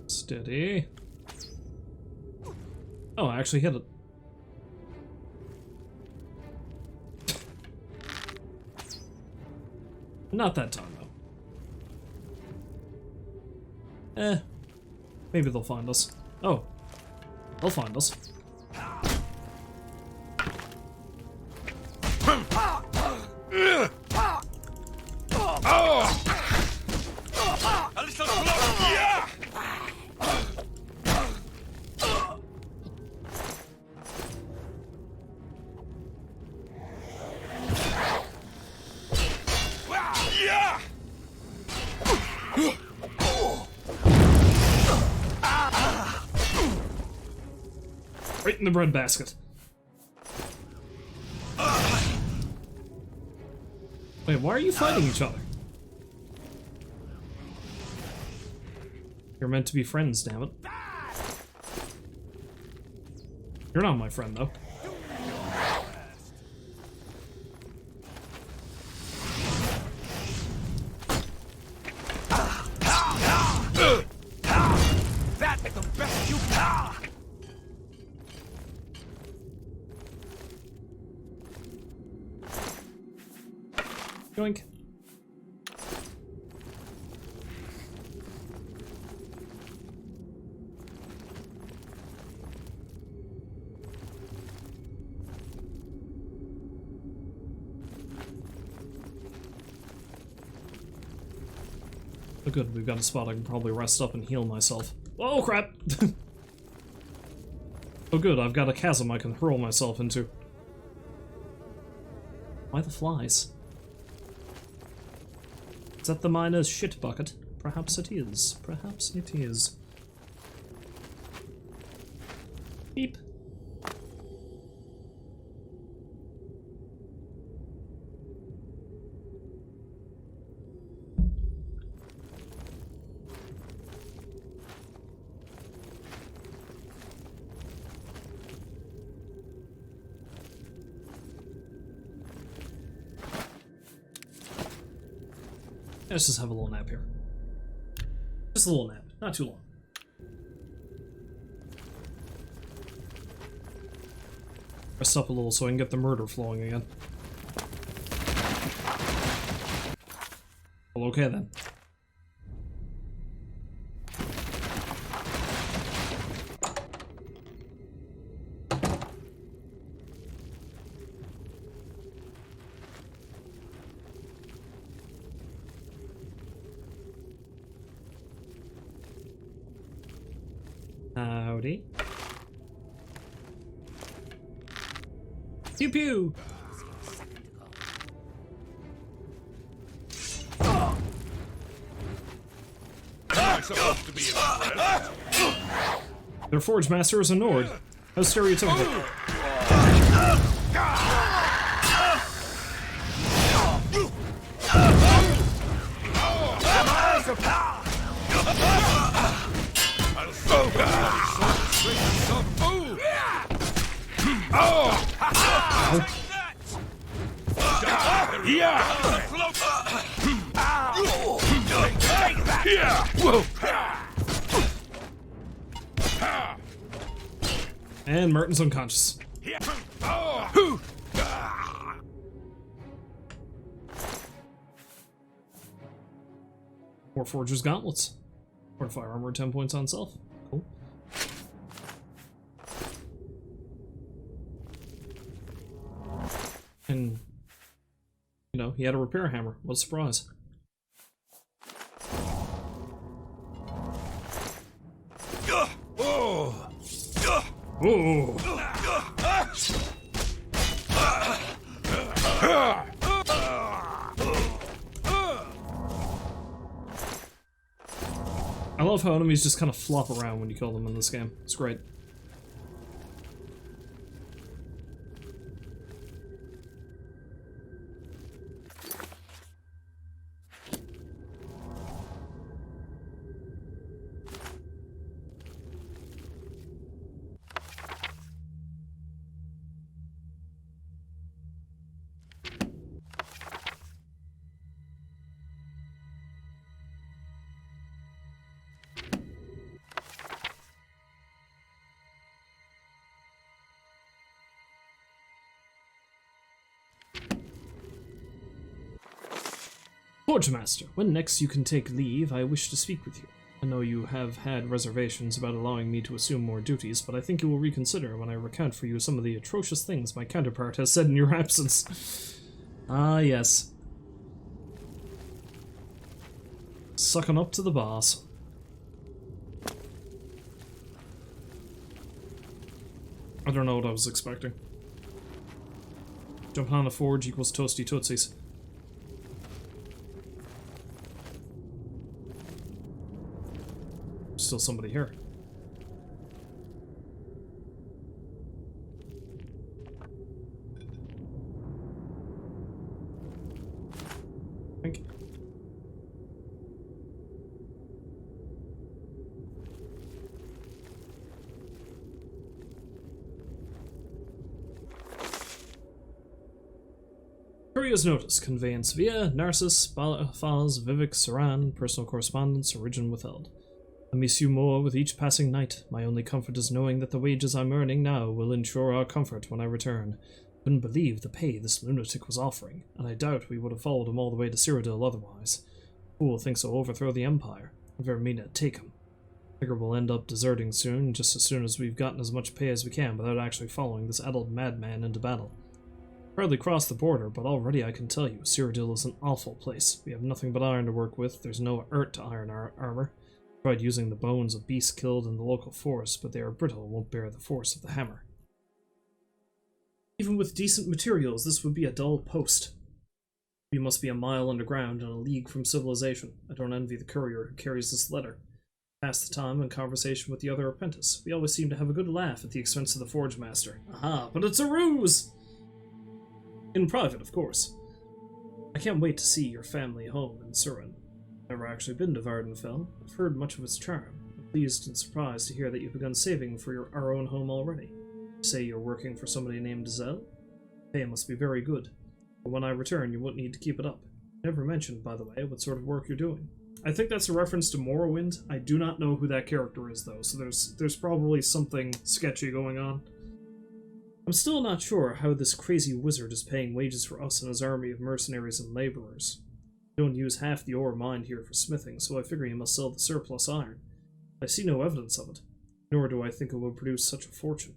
Steady. Oh, I actually hit it. Not that time, though. Maybe they'll find us. Oh. They'll find us. A little closer! Yeah! the breadbasket. Wait, why are you fighting each other? You're meant to be friends, damn it. You're not my friend, though. That is the best you can. Yoink. Oh good, we've got a spot I can probably rest up and heal myself. Oh crap! Oh good, I've got a chasm I can hurl myself into. Why the flies? Is that the miner's shit bucket? Perhaps it is. Perhaps it is. Beep. Let's just have a little nap here. Just a little nap, not too long. Rest up a little so I can get the murder flowing again. Well, okay then. Howdy. Pew pew! Supposed to be Their forge master is a Nord. How stereotypical. And Merton's unconscious. More Forger's Gauntlets. Fortify armor, 10 points on self. Cool. And, you know, he had a repair hammer. What a surprise. Oh! I love how enemies just kind of flop around when you kill them in this game. It's great. Forge Master, when next you can take leave, I wish to speak with you. I know you have had reservations about allowing me to assume more duties, but I think you will reconsider when I recount for you some of the atrocious things my counterpart has said in your absence. Ah, yes. Sucking up to the boss. I don't know what I was expecting. Jumping on the forge equals toasty tootsies. Still somebody here. Courier's notice. Conveyance via Narcissus, Faz, Vivek, Saran. Personal correspondence. Origin withheld. I miss you more with each passing night. My only comfort is knowing that the wages I'm earning now will ensure our comfort when I return. Couldn't believe the pay this lunatic was offering, and I doubt we would have followed him all the way to Cyrodiil otherwise. Fool thinks he'll overthrow the Empire. If ever mean to take him. Figure we'll end up deserting soon, just as soon as we've gotten as much pay as we can without actually following this adult madman into battle. Hardly crossed the border, but already I can tell you, Cyrodiil is an awful place. We have nothing but iron to work with. There's no earth to iron our armor. Tried using the bones of beasts killed in the local forest, but they are brittle and won't bear the force of the hammer. Even with decent materials, this would be a dull post. We must be a mile underground and a league from civilization. I don't envy the courier who carries this letter. Pass the time in conversation with the other apprentice. We always seem to have a good laugh at the expense of the forge master. Aha, but it's a ruse! In private, of course. I can't wait to see your family home in Surin. Never actually been to Vardenfell. I've heard much of its charm. I'm pleased and surprised to hear that you've begun saving for our own home already. You say you're working for somebody named Zell? Pay must be very good. But when I return, you won't need to keep it up. Never mentioned, by the way, what sort of work you're doing. I think that's a reference to Morrowind. I do not know who that character is, though, so there's probably something sketchy going on. I'm still not sure how this crazy wizard is paying wages for us and his army of mercenaries and laborers. We don't use half the ore mined here for smithing, so I figure he must sell the surplus iron. I see no evidence of it, nor do I think it will produce such a fortune.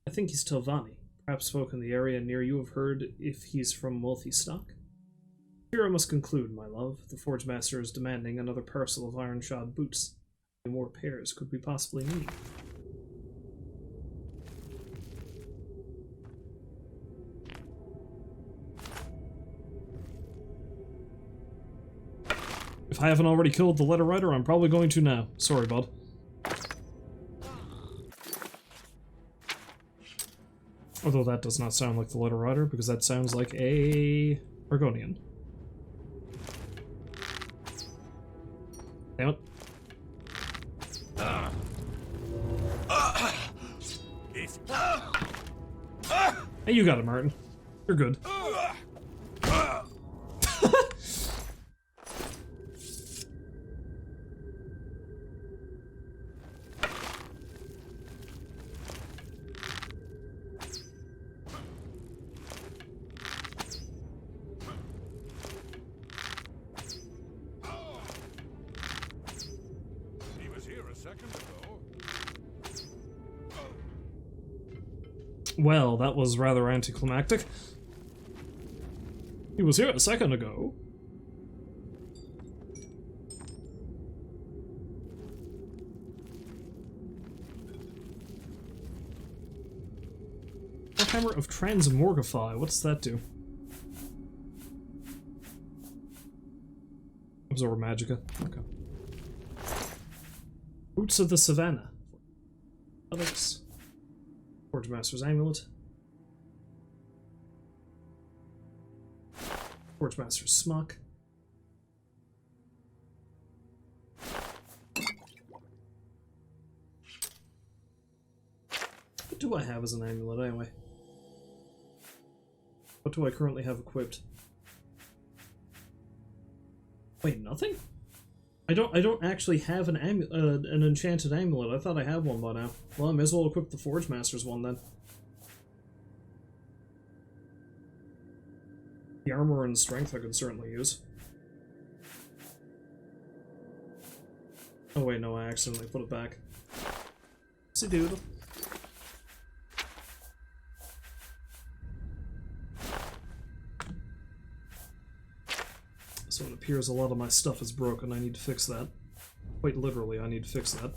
I think he's Telvanni. Perhaps folk in the area near you have heard if he's from wealthy stock? Here I must conclude, my love. The forge master is demanding another parcel of iron-shod boots. How many more pairs could we possibly need? If I haven't already killed the letter writer, I'm probably going to now. Sorry, bud. Although that does not sound like the letter writer, because that sounds like a Argonian. Damn it. Hey, you got it, Martin. You're good. Well, that was rather anticlimactic. He was here a second ago. Hammer of Transmorgify, what's that do? Absorb Magicka, okay. Boots of the Savannah. Athletics. Forge Master's Amulet. Forge Master's Smock. What do I have as an amulet anyway? What do I currently have equipped? Wait, nothing? I don't actually have an enchanted amulet. I thought I had one by now. Well, I may as well equip the Forge Master's one then. The armor and strength I could certainly use. Oh wait, no, I accidentally put it back. See, dude. So it appears a lot of my stuff is broken. I need to fix that. Quite literally, I need to fix that.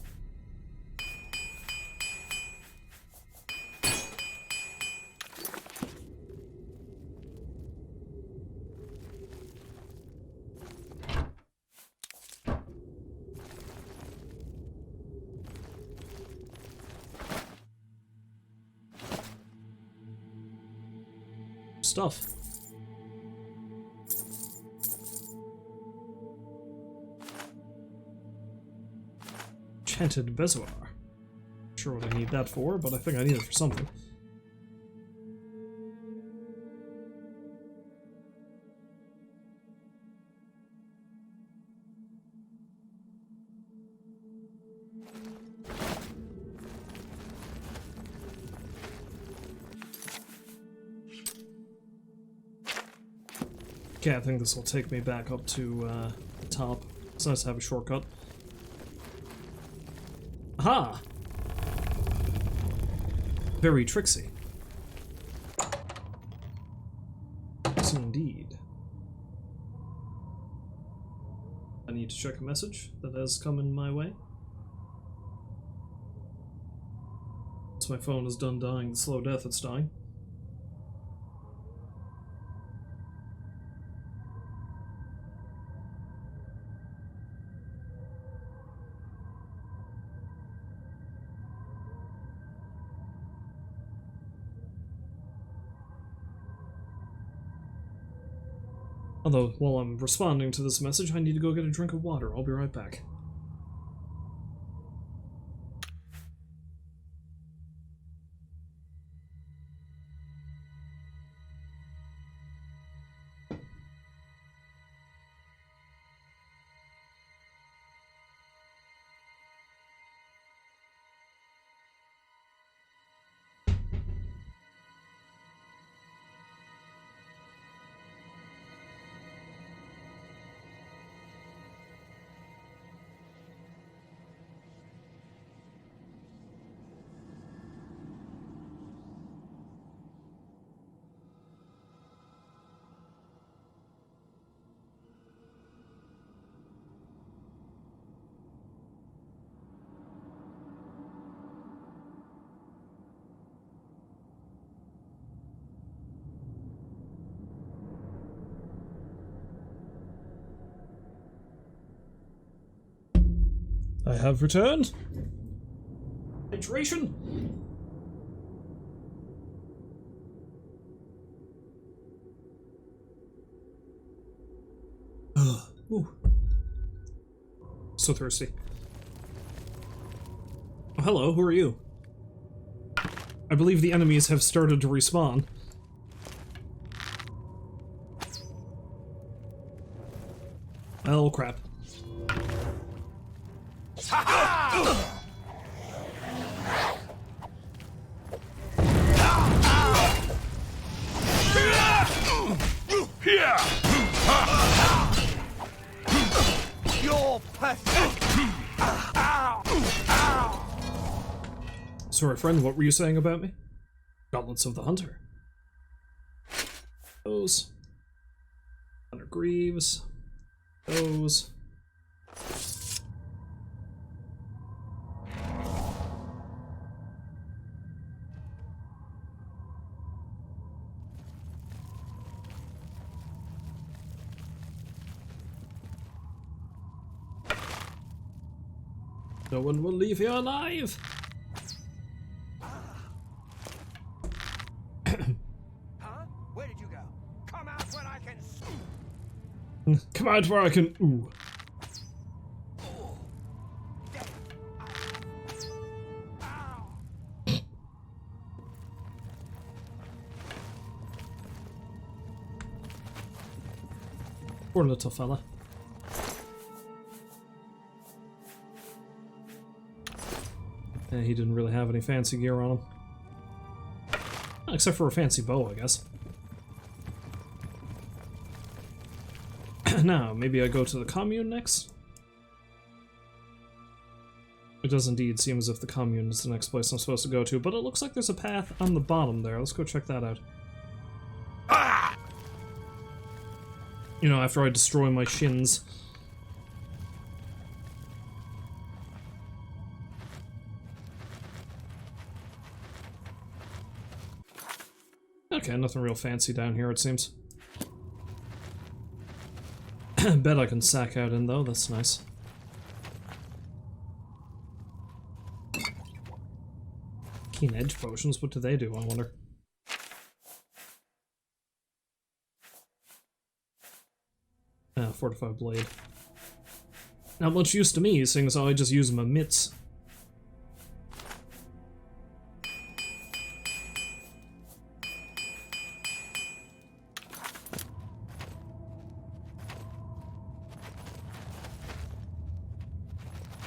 Stuff. Enchanted Bezoar. Not sure what I need that for, but I think I need it for something. Okay, I think this will take me back up to the top. It's nice to have a shortcut. Aha! Very tricksy. Yes, indeed. I need to check a message that has come in my way. Once my phone is done dying the slow death it's dying. Although, while I'm responding to this message, I need to go get a drink of water. I'll be right back. I have returned. Hydration. Ooh. So thirsty. Oh, hello, who are you? I believe the enemies have started to respawn. Oh crap. You're pathetic. Sorry, friend, what were you saying about me? Gauntlets of the Hunter. Those. Hunter Greaves. Those. No one will leave here alive! Huh? Where did you go? Come out when I can. Come out where I can. Ooh. Poor little fella. Yeah, he didn't really have any fancy gear on him. Except for a fancy bow, I guess. Now, maybe I go to the commune next? It does indeed seem as if the commune is the next place I'm supposed to go to, but it looks like there's a path on the bottom there. Let's go check that out. You know, after I destroy my shins. Okay, nothing real fancy down here, it seems. Bet I can sack out in, though. That's nice. Keen edge potions, what do they do, I wonder? Fortified blade. Not much use to me, seeing as how I just use my mitts.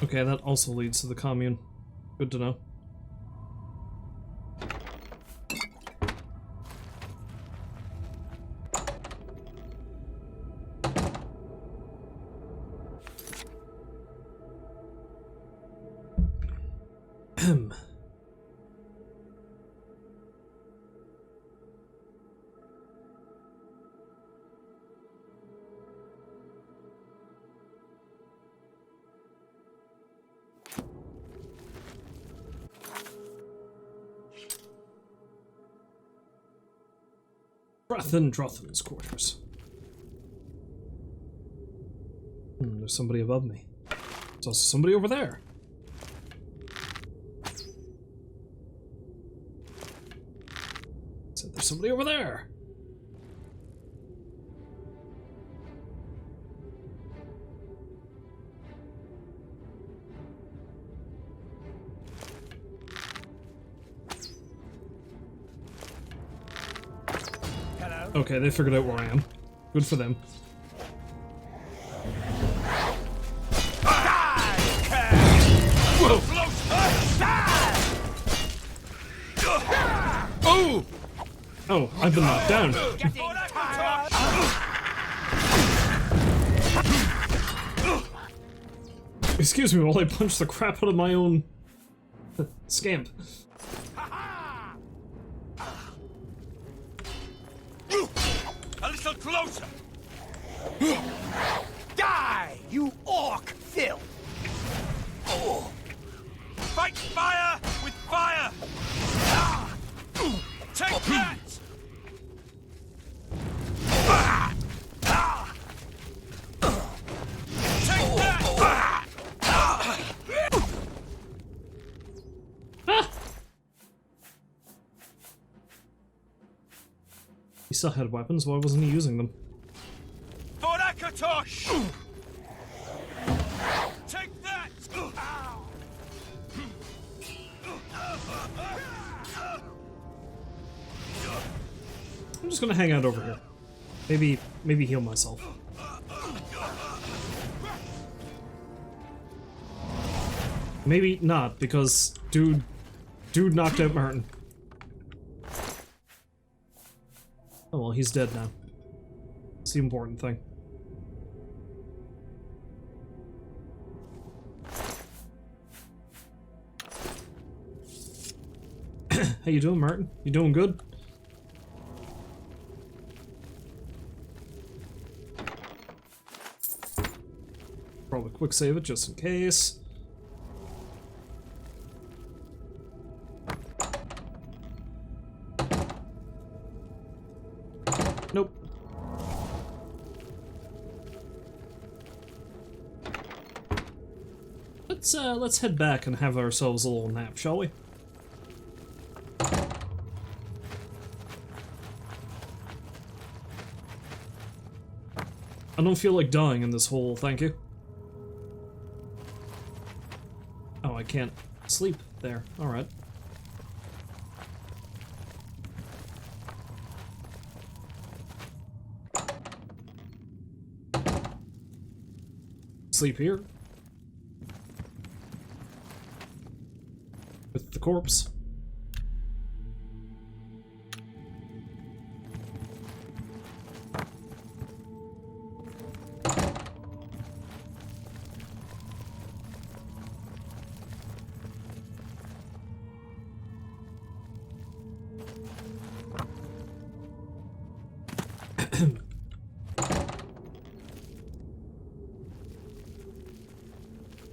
Okay, that also leads to the commune. Good to know. Drothin's quarters. There's somebody above me. There's also somebody over there. Said there's somebody over there. Okay, they figured out where I am. Good for them. Oh! Oh, I've been knocked down. Excuse me while I punch the crap out of my own scamp. A little closer! Die, you orc filth! Fight fire with fire! Take that! Take that! He still had weapons, why wasn't he using them? Vorakatosh! Take that! I'm just gonna hang out over here. Maybe heal myself. Maybe not, because dude knocked out Martin. Oh well, he's dead now. It's the important thing. How you doing, Martin? You doing good? Probably quick save it just in case. Nope. Let's head back and have ourselves a little nap, shall we? I don't feel like dying in this hole, thank you. Oh, I can't sleep there. Alright. Sleep here. With the corpse.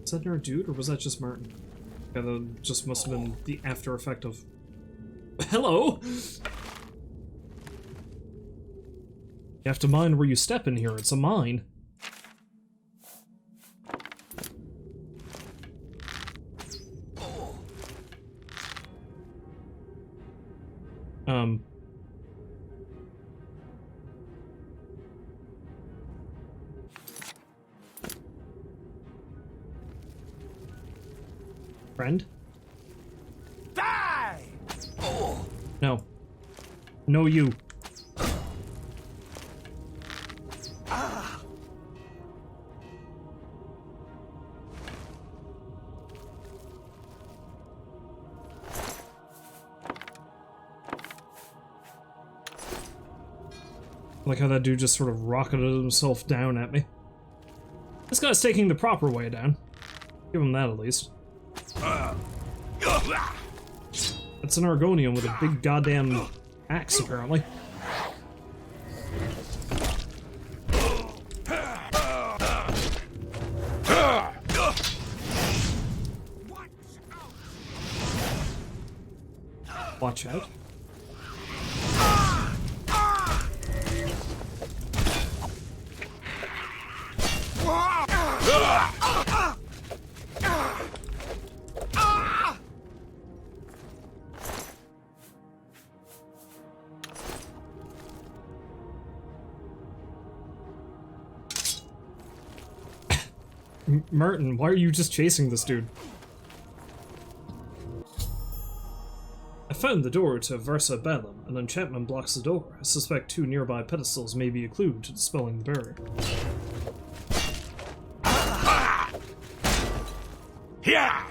Is that another dude, or was that just Martin? Yeah, that just must have been the after effect of... Hello! You have to mind where you step in here, it's a mine. Friend? Die! No. No, you. Like how that dude just sort of rocketed himself down at me. This guy's taking the proper way down. Give him that at least. It's an Argonian with a big goddamn axe, apparently. Watch out. Martin, why are you just chasing this dude? I found the door to Versa Bellum. An enchantment blocks the door. I suspect 2 nearby pedestals may be a clue to dispelling the barrier. Yeah.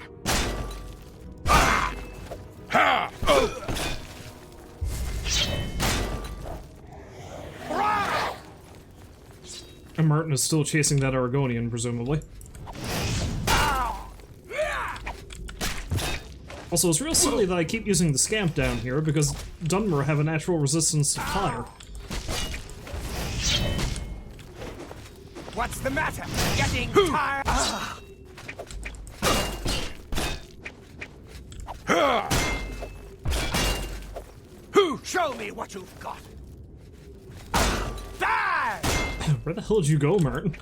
And Martin is still chasing that Argonian, presumably. Also, it's real silly that I keep using the scamp down here, because Dunmer have a natural resistance to fire. What's the matter? Getting tired? Show me what you've got. Die! Where the hell did you go, Martin?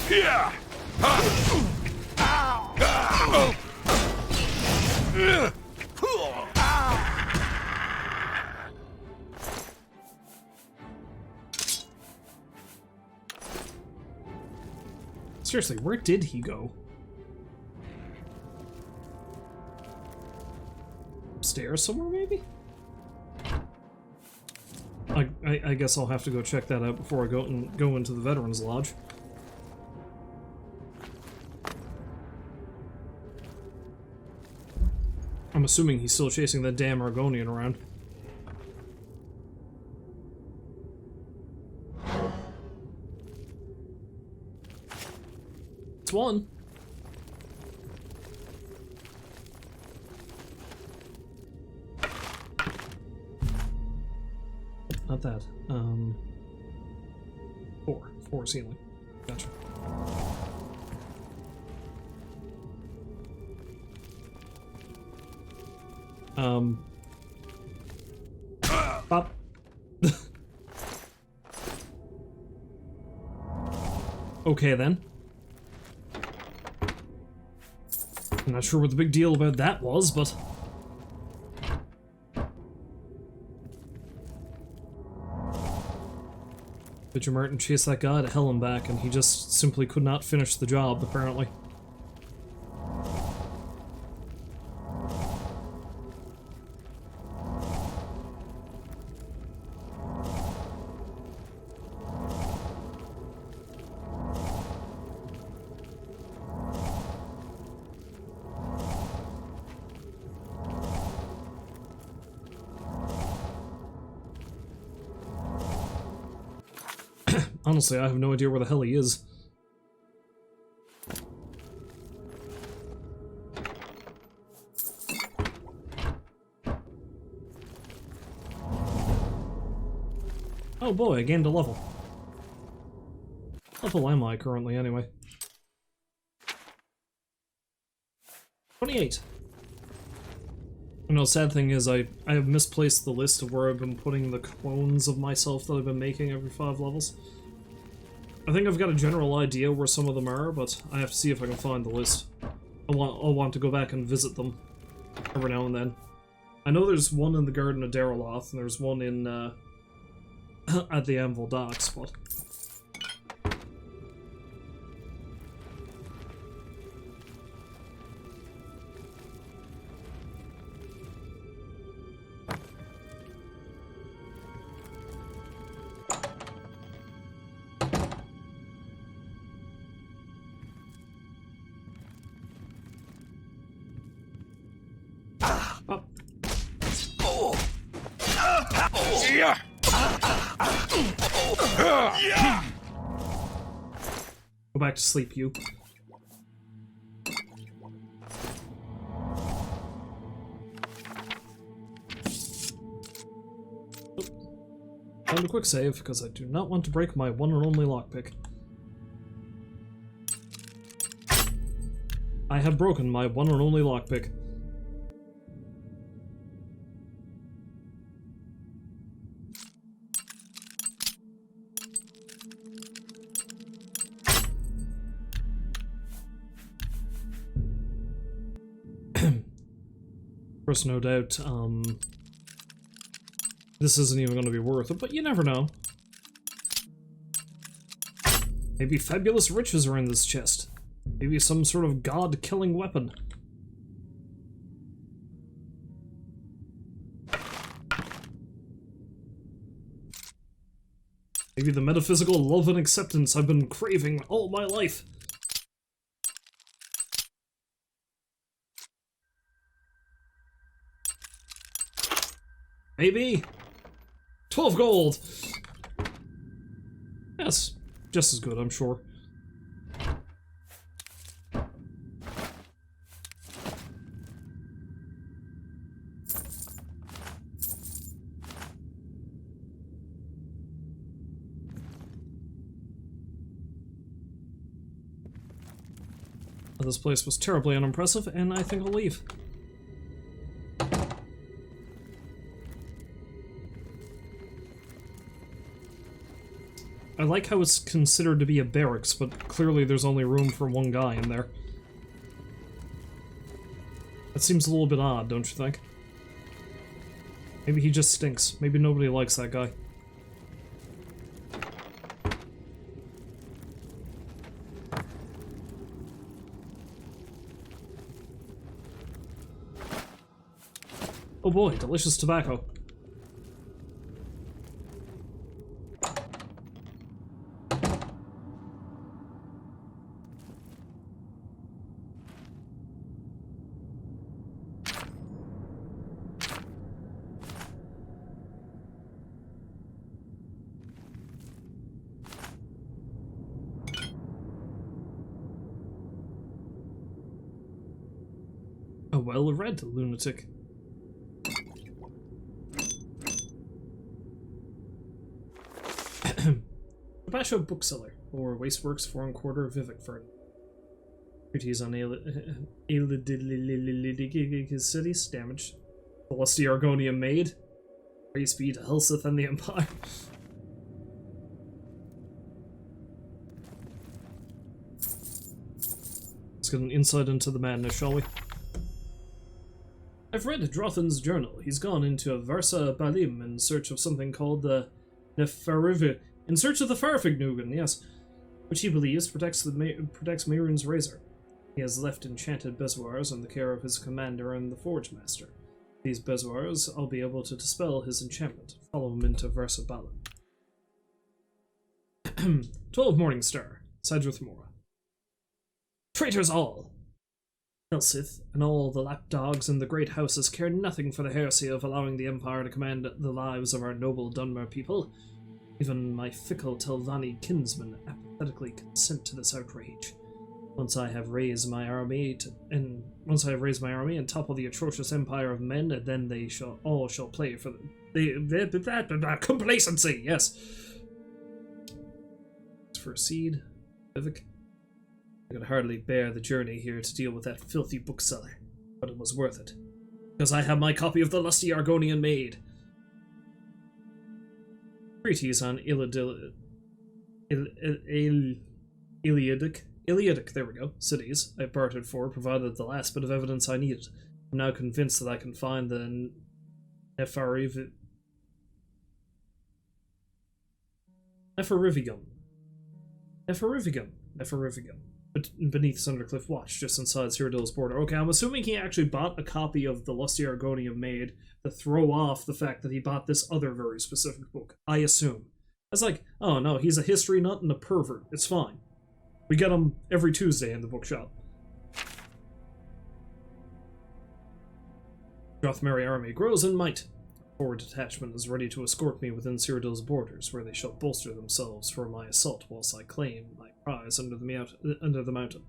Yeah. Seriously, where did he go? Upstairs somewhere, maybe? I guess I'll have to go check that out before I go into the Veterans Lodge. I'm assuming he's still chasing that damn Argonian around. It's one. Not that. 4 ceiling. Gotcha. Pop. Okay then. I'm not sure what the big deal about that was, but... Did Martin chase that guy to hell and back, and he just simply could not finish the job, apparently. Honestly, I have no idea where the hell he is. Oh boy, I gained a level. What level am I currently, anyway? 28. You know, sad thing is, I have misplaced the list of where I've been putting the clones of myself that I've been making every 5 levels. I think I've got a general idea where some of them are, but I have to see if I can find the list. I'll want to go back and visit them every now and then. I know there's one in the Garden of Daraloth, and there's one in, at the Anvil Docks, but... Go back to sleep, you. Time to quick save, because I do not want to break my one and only lockpick. I have broken my one and only lockpick. Of course, no doubt, this isn't even going to be worth it, but you never know. Maybe fabulous riches are in this chest. Maybe some sort of god-killing weapon. Maybe the metaphysical love and acceptance I've been craving all my life. Maybe 12 gold. Yes, just as good, I'm sure. This place was terribly unimpressive, and I think I'll leave. I like how it's considered to be a barracks, but clearly there's only room for one guy in there. That seems a little bit odd, don't you think? Maybe he just stinks. Maybe nobody likes that guy. Oh boy, delicious tobacco. A well-read lunatic. Basho Bookseller, or Wasteworks, Foreign Quarter, Vivekford. Treatise on cities, damage. The lusty Argonian maid. Praise be to Helseth and the Empire. Let's get an insight into the madness, shall we? I've read Drothin's journal. He's gone into Varsa Balim in search of something called the Nefariv. In search of the Farfignugan, yes, which he believes protects Mehrunes' razor. He has left enchanted bezoars in the care of his commander and the Forge Master. These bezoars, I'll be able to dispel his enchantment. Follow him into Varsa Balim. 12 Morningstar, Sidrith Mora. Traitors all! Helseth and all the lapdogs in the great houses care nothing for the heresy of allowing the Empire to command the lives of our noble Dunmer people. Even my fickle Telvanni kinsmen apathetically consent to this outrage. Once I have raised my army and topple the atrocious empire of men, then they all shall play for the complacency. Yes. For a seed, Vivek. I could hardly bear the journey here to deal with that filthy bookseller, but it was worth it, because I have my copy of the lusty Argonian maid. Treatise on Iliadic, there we go, cities I bartered for, provided the last bit of evidence I needed. I'm now convinced that I can find the Nefarivium. Beneath Sundercliff Watch, just inside Cyrodiil's border. Okay, I'm assuming he actually bought a copy of the Lusty Argonian Maid to throw off the fact that he bought this other very specific book. I assume. I was like, oh no, he's a history nut and a pervert. It's fine. We get him every Tuesday in the bookshop. Drothmeri army grows in might. Forward detachment is ready to escort me within Cyrodiil's borders, where they shall bolster themselves for my assault whilst I claim my prize under the mountain.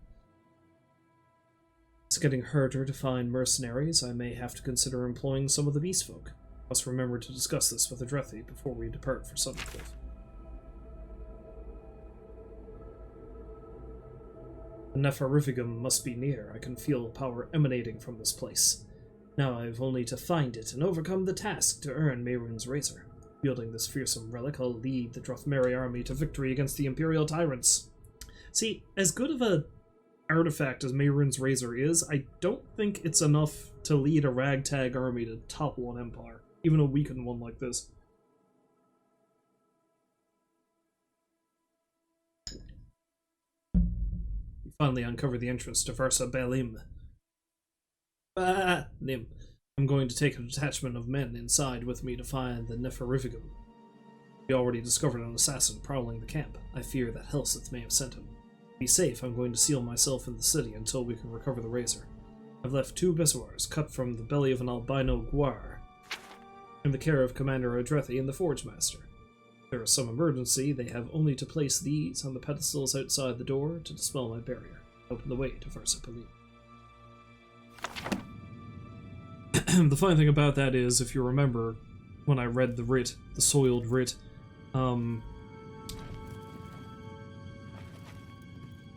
It's getting harder to find mercenaries. I may have to consider employing some of the beast folk. Must remember to discuss this with Adrethi before we depart for Suthercliff. The Neferifigum must be near. I can feel power emanating from this place. Now I have only to find it and overcome the task to earn Mehrunes' razor. Wielding this fearsome relic, I'll lead the Drothmeri army to victory against the Imperial tyrants. See, as good of a artifact as Mehrunes' razor is, I don't think it's enough to lead a ragtag army to topple an empire, even a weakened one like this. We finally uncover the entrance to Versa Belim. Nim. I'm going to take a detachment of men inside with me to find the Neferifigum. We already discovered an assassin prowling the camp. I fear that Helseth may have sent him. To be safe, I'm going to seal myself in the city until we can recover the razor. I've left 2 bezoars cut from the belly of an albino guar in the care of Commander Adrethi and the Forge Master. If there is some emergency, they have only to place these on the pedestals outside the door to dispel my barrier, open the way to Versa Belim. The funny thing about that is, if you remember, when I read the writ, the soiled writ, the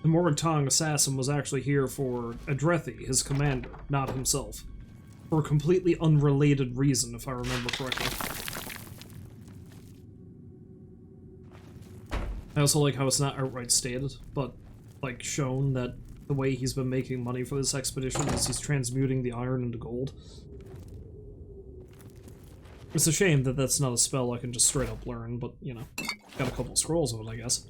Morag-Tong assassin was actually here for Adrethi, his commander, not himself. For a completely unrelated reason, if I remember correctly. I also like how it's not outright stated, but, like, shown that the way he's been making money for this expedition is he's transmuting the iron into gold. It's a shame that that's not a spell I can just straight up learn, but, you know, got a couple scrolls of it, I guess.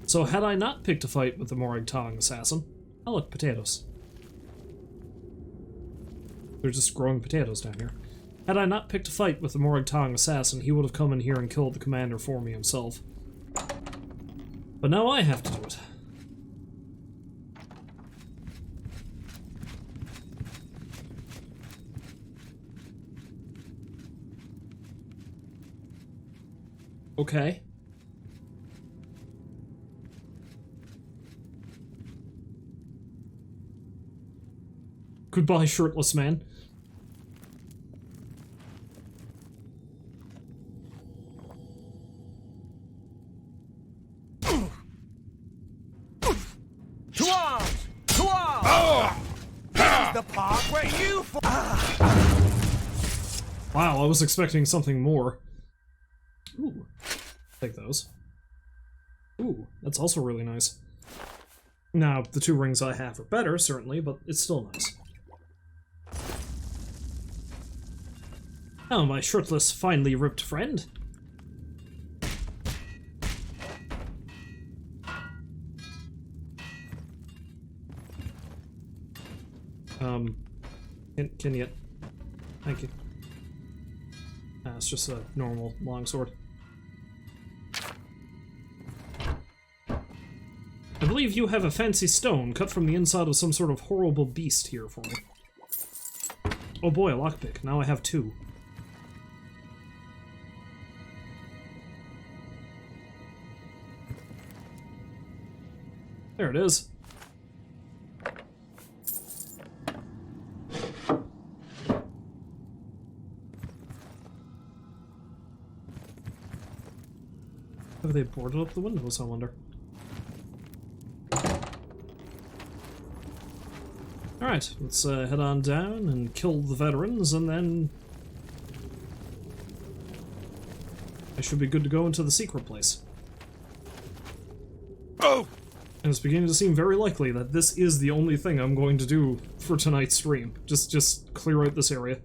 So had I not picked a fight with the Morag-Tong assassin, oh look, potatoes. They're just growing potatoes down here. Had I not picked a fight with the Morag-Tong assassin, he would have come in here and killed the commander for me himself. But now I have to do it. Okay. Goodbye, shirtless man. To arms! To arms! Oh! This is the part where you... Wow, I was expecting something more. Ooh, take those. Ooh, that's also really nice. Now, the 2 rings I have are better, certainly, but it's still nice. Oh, my shirtless, finely ripped friend. Can you... Thank you. It's just a normal longsword. I believe you have a fancy stone cut from the inside of some sort of horrible beast here for me. Oh boy, a lockpick. Now I have 2. There it is. Have they boarded up the windows, I wonder? Alright, let's head on down and kill the veterans, and then I should be good to go into the secret place. Oh! And it's beginning to seem very likely that this is the only thing I'm going to do for tonight's stream. Just clear out this area.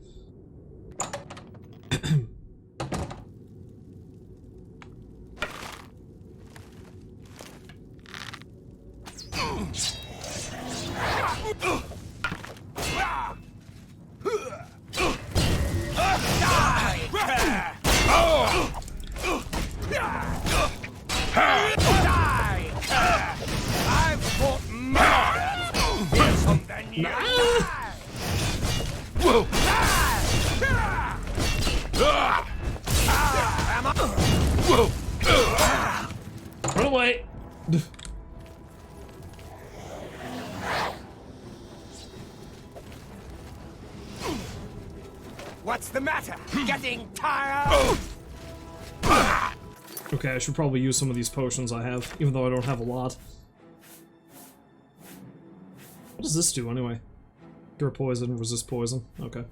Run away! What's the matter? Getting tired? Okay, I should probably use some of these potions I have, even though I don't have a lot. What does this do, anyway? Cure poison, resist poison. Okay.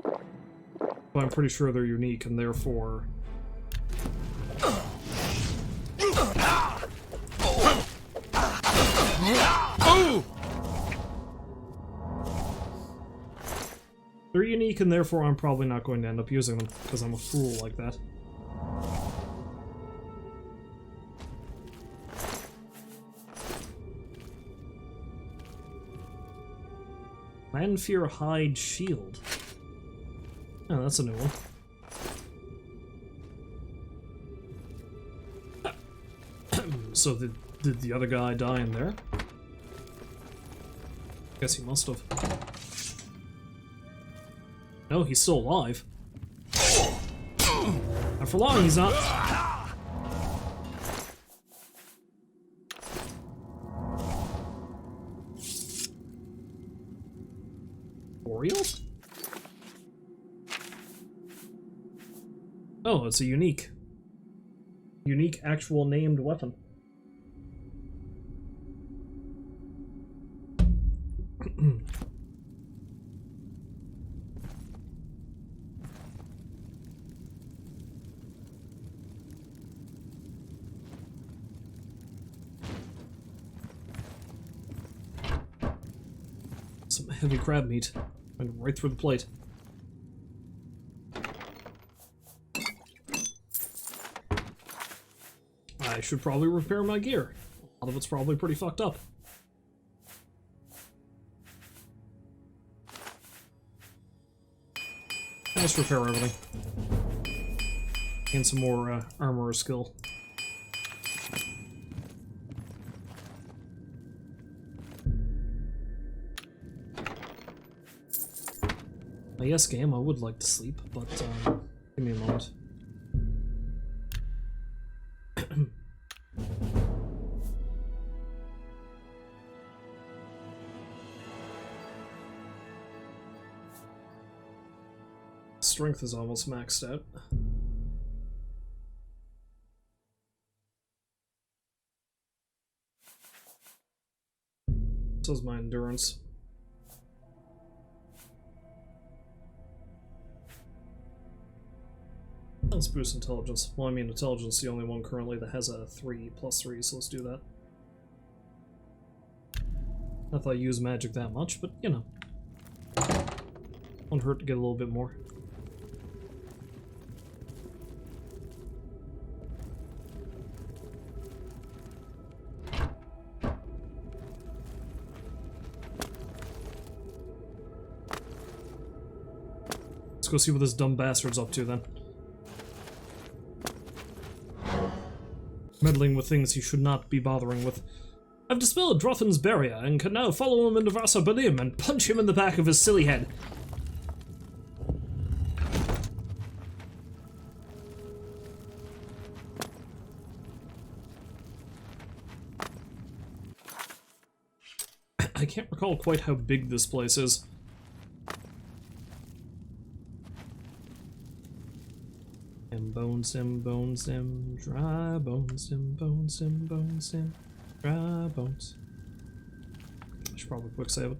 But I'm pretty sure they're unique, and therefore... They're unique, and therefore I'm probably not going to end up using them, because I'm a fool like that. Lanfear Hide Shield. Oh, that's a new one. So did the other guy die in there? Guess he must have. No, he's still alive. And for long, he's not. Oriole? Oh, it's a unique actual named weapon. Some heavy crab meat. Went right through the plate. I should probably repair my gear. A lot of it's probably pretty fucked up. Let's repair everything. And some more armor skill. Yes, game, I would like to sleep, but give me a moment. Strength is almost maxed out. So is my endurance. Let's boost intelligence. Well, I mean, intelligence is the only one currently that has a 3+3, so let's do that. Not that I use magic that much, but, you know. Won't hurt to get a little bit more. Let's go see what this dumb bastard's up to, then. Meddling with things he should not be bothering with. I've dispelled Drothin's barrier, and can now follow him into Vasa Banim and punch him in the back of his silly head. I can't recall quite how big this place is. Bones him, dry bones him, dry bones. I should probably quick save it.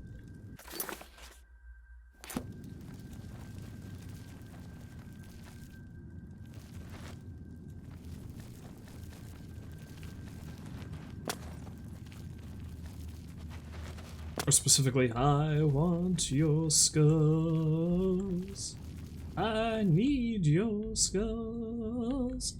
Or specifically, I want your skulls. I need your skulls.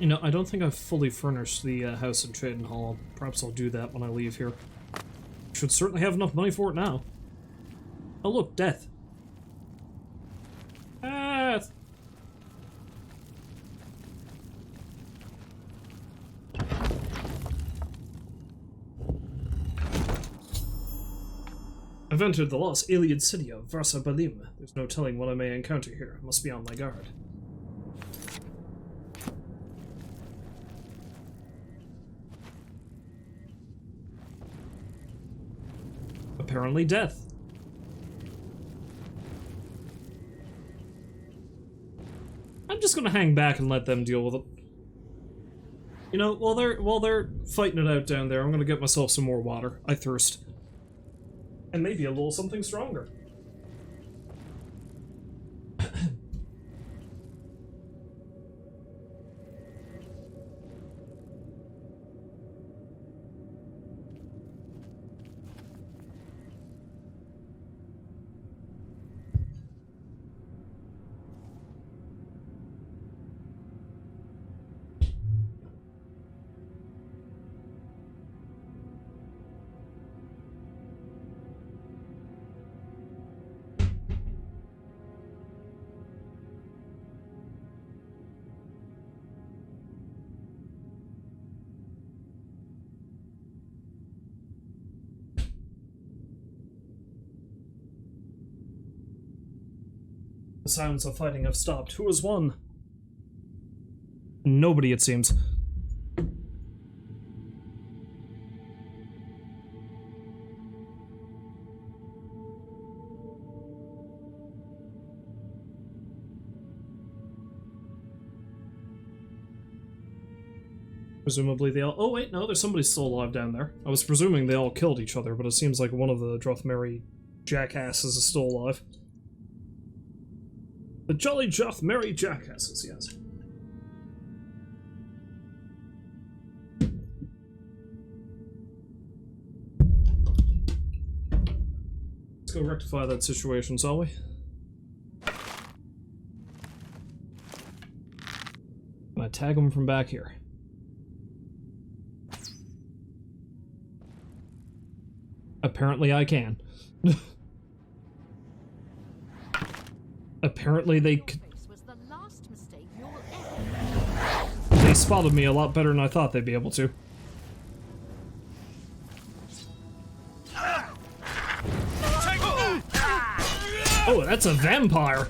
You know, I don't think I've fully furnished the house in Trading Hall. Perhaps I'll do that when I leave here. Should certainly have enough money for it now. Oh look, death. Death! I've entered the lost Iliad city of Varsabalim. There's no telling what I may encounter here. I must be on my guard. Apparently death. I'm just gonna hang back and let them deal with it. You know, while they're fighting it out down there, I'm gonna get myself some more water. I thirst. And maybe a little something stronger. The sounds of fighting have stopped. Who has won? Nobody, it seems. Presumably they all— oh wait, no, there's somebody still alive down there. I was presuming they all killed each other, but it seems like one of the Drothmeri jackasses is still alive. The jolly Drothmeri jackasses, yes. Let's go rectify that situation, shall we? Can I tag him from back here? Apparently I can. Apparently they spotted me a lot better than I thought they'd be able to. Oh, that's a vampire!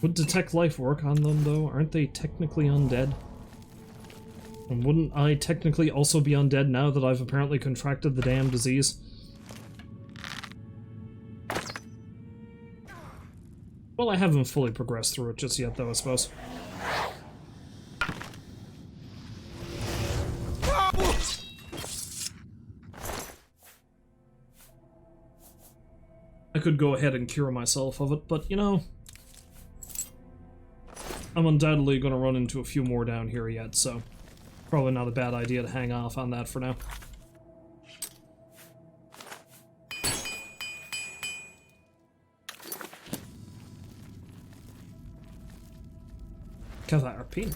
Would detect life work on them, though? Aren't they technically undead? And wouldn't I technically also be undead now that I've apparently contracted the damn disease? Well, I haven't fully progressed through it just yet, though, I suppose. I could go ahead and cure myself of it, but, you know, I'm undoubtedly going to run into a few more down here yet, so probably not a bad idea to hang off on that for now. Kavarpin.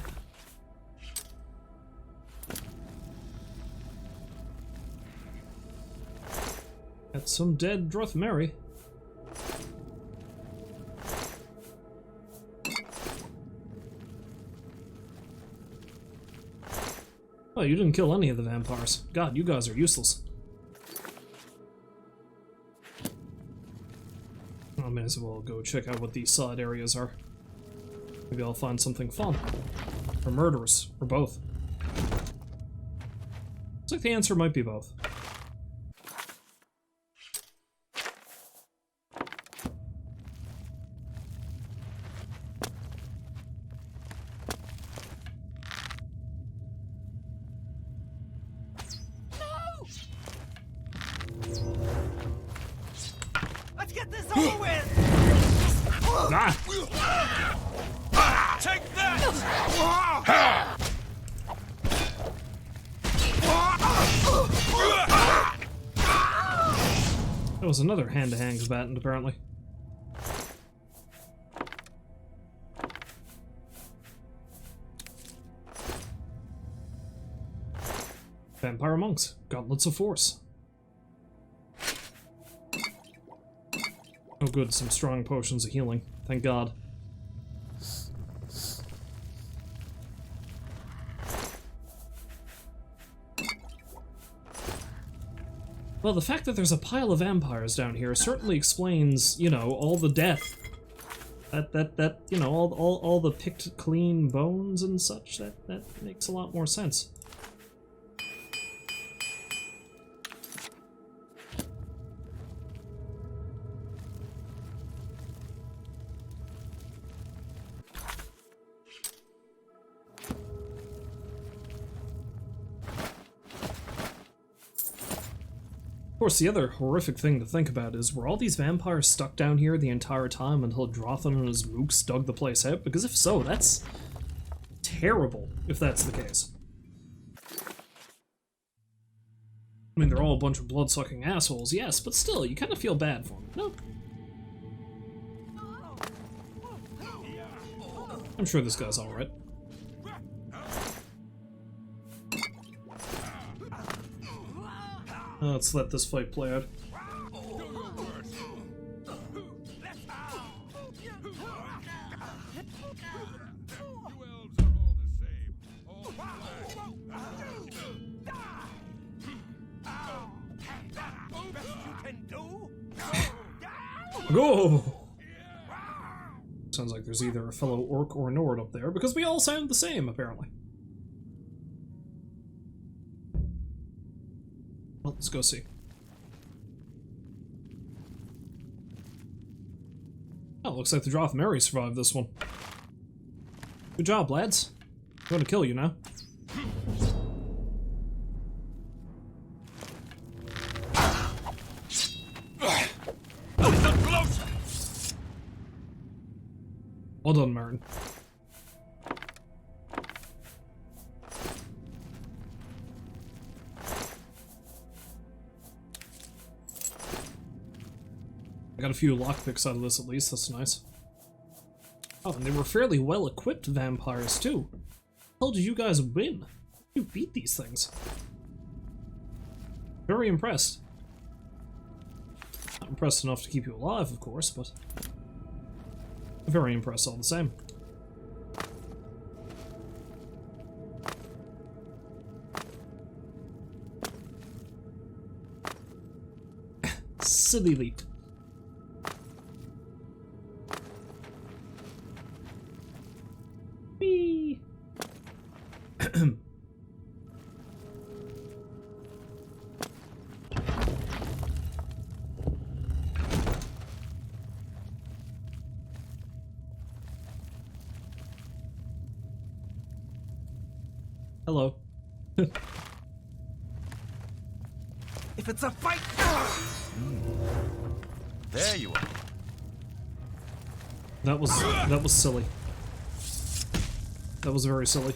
Got some dead Drothmeri. Oh, you didn't kill any of the vampires. God, you guys are useless. I may as well go check out what these side areas are. Maybe I'll find something fun. Or murderous. Or both. Looks like the answer might be both. Ah! Take that! That was another hand-to-hand combatant, apparently. Vampire monks, gauntlets of force. Oh good, some strong potions of healing. Thank God. Well, the fact that there's a pile of vampires down here certainly explains, you know, all the death. That you know, all the picked clean bones and such. That makes a lot more sense. Of course, the other horrific thing to think about is, were all these vampires stuck down here the entire time until Drothan and his mooks dug the place out? Because if so, that's terrible, if that's the case. I mean, they're all a bunch of blood-sucking assholes, yes, but still, you kind of feel bad for them, no? I'm sure this guy's alright. Let's let this fight play out. Go! Sounds like there's either a fellow orc or Nord up there, because we all sound the same, apparently. Well, let's go see. Oh, looks like the Drothmeri survived this one. Good job, lads. I'm going to kill you now. Well done, Martin. I got a few lockpicks out of this at least, that's nice. Oh, and they were fairly well-equipped vampires too. How did you guys win? You beat these things. Very impressed. Not impressed enough to keep you alive, of course, but very impressed all the same. Silly leap. Whee! Hello. If it's a fight, There you are. That was silly. That was very silly.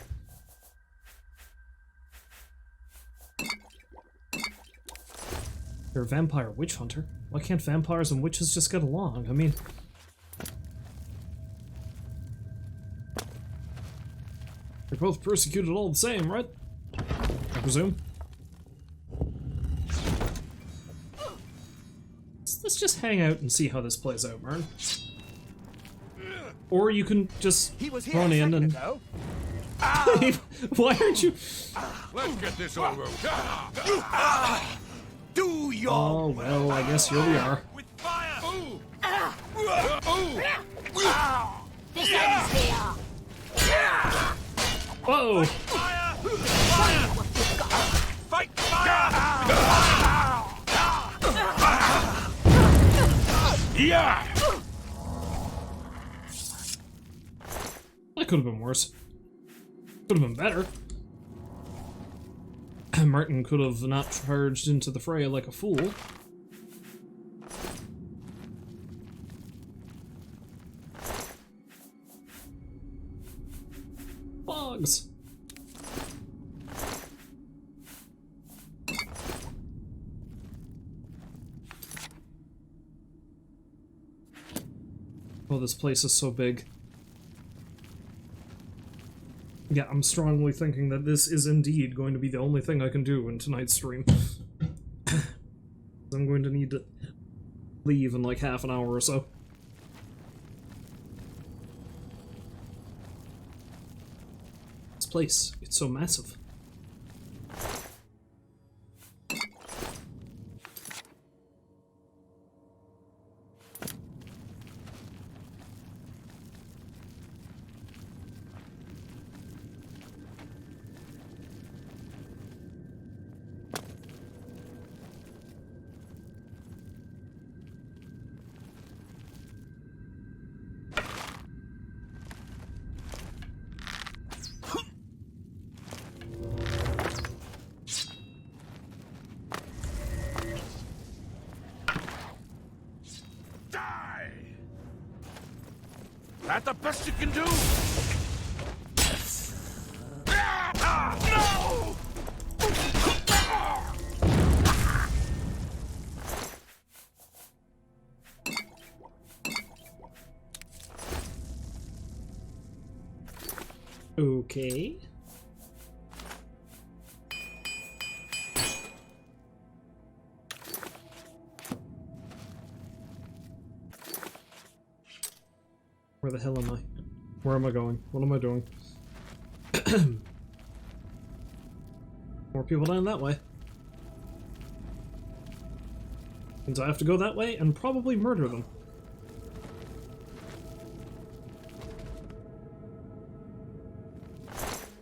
You're a vampire witch hunter. Why can't vampires and witches just get along? I mean, they're both persecuted all the same, right? I presume. Let's just hang out and see how this plays out, Mern. Or you can just run in and... Why aren't you... Let's get this over with. do your Oh, well, I guess here we are. with fire. Whoa! Fire! Fire! Fight fire! Yeah! That could have been worse. Could have been better. Martin could have not charged into the fray like a fool. bugs. Oh, this place is so big. Yeah, I'm strongly thinking that this is indeed going to be the only thing I can do in tonight's stream. I'm going to need to leave in like half an hour or so. This place, it's so massive. That the best you can do? No! Okay. Where the hell am I? Where am I going? What am I doing? More people down that way. Means I have to go that way and probably murder them.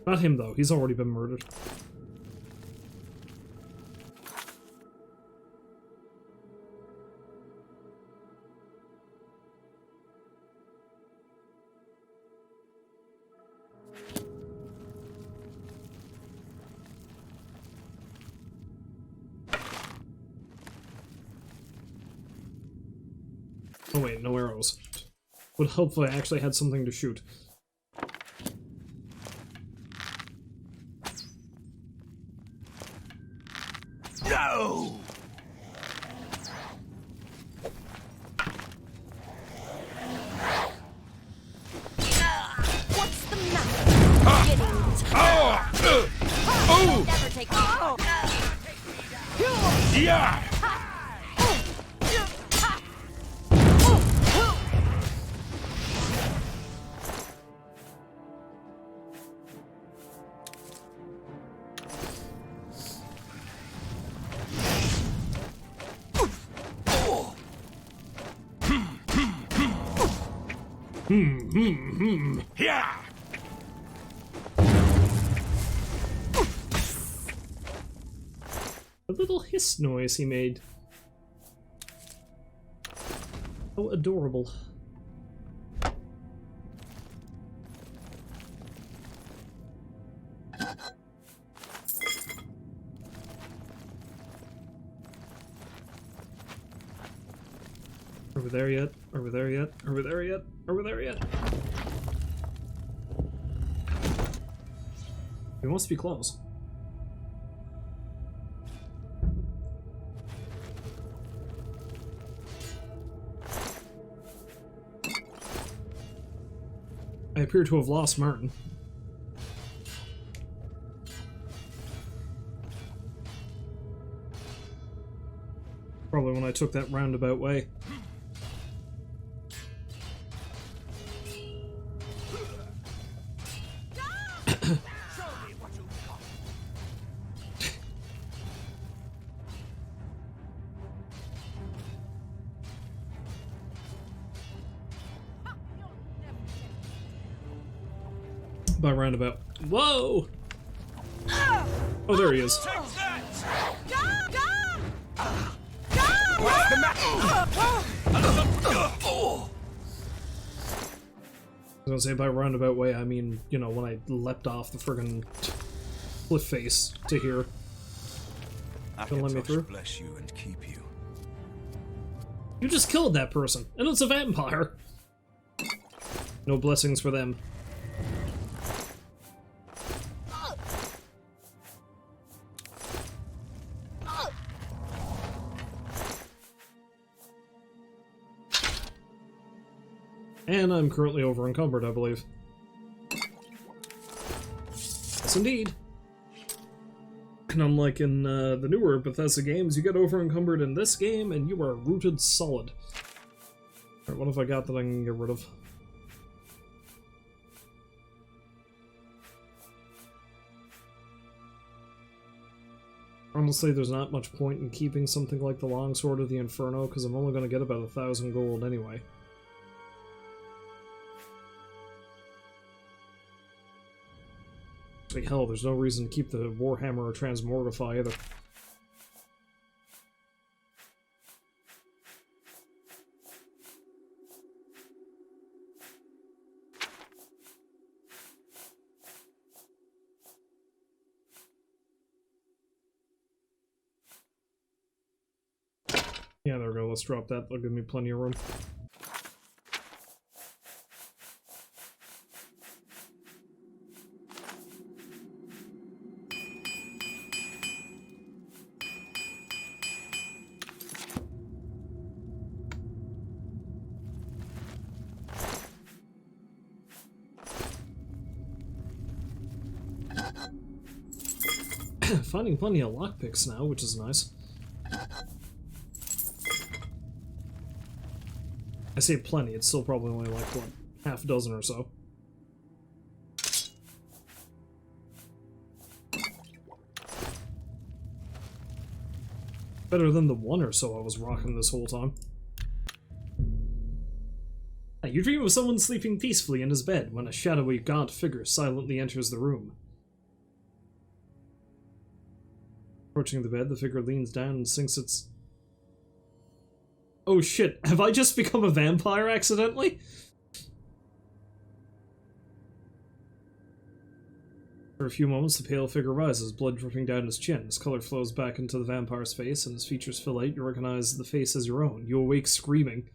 Not him, though. He's already been murdered. Oh wait, no arrows. Would hopefully I actually had something to shoot. No! What's the matter? Getting tired. Oh! Never take off. Yeah! Yeah! A little hiss noise he made. Oh, adorable. Are we there yet? Are we there yet? Are we there yet? Are we there yet? We must be close. I appear to have lost Martin. Probably when I took that roundabout way. By roundabout. Whoa! Oh, there he is. Take that! What's the matter? Oh! I was gonna say by roundabout way, I mean, you know, when I leapt off the friggin' cliff face to here. Gonna let me through? Bless you and keep you. You just killed that person, and it's a vampire! No blessings for them. And I'm currently over encumbered, I believe. Yes, indeed. And unlike in the newer Bethesda games, you get over encumbered in this game, and you are rooted solid. Alright, what have I got that I can get rid of? Honestly, there's not much point in keeping something like the Longsword of the Inferno, because I'm only going to get about 1,000 gold anyway. Actually, hell, there's no reason to keep the Warhammer or Transmorgify either. Yeah, there we go, let's drop that, that'll give me plenty of room. Finding plenty of lockpicks now, which is nice. I say plenty, it's still probably only like, what, half a dozen or so. Better than the one or so I was rocking this whole time. You dream of someone sleeping peacefully in his bed when a shadowy, gaunt figure silently enters the room. Approaching the bed, the figure leans down and sinks its... Oh shit, have I just become a vampire accidentally? For a few moments, the pale figure rises, blood dripping down his chin. His color flows back into the vampire's face, and his features fill out. You recognize the face as your own. You awake screaming.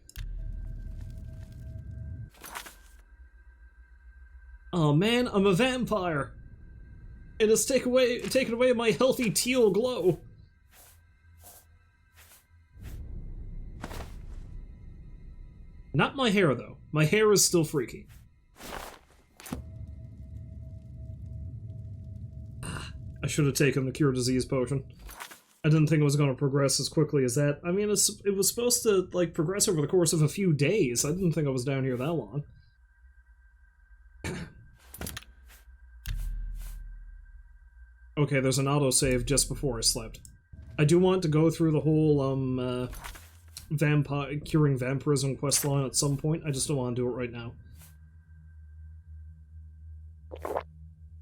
Oh man, I'm a vampire! It has taken away my healthy teal glow! Not my hair, though. My hair is still freaky. I should have taken the Cure Disease potion. I didn't think it was going to progress as quickly as that. I mean, it was supposed to, like, progress over the course of a few days. I didn't think I was down here that long. Okay, there's an autosave just before I slept. I do want to go through the whole, curing vampirism questline at some point. I just don't want to do it right now.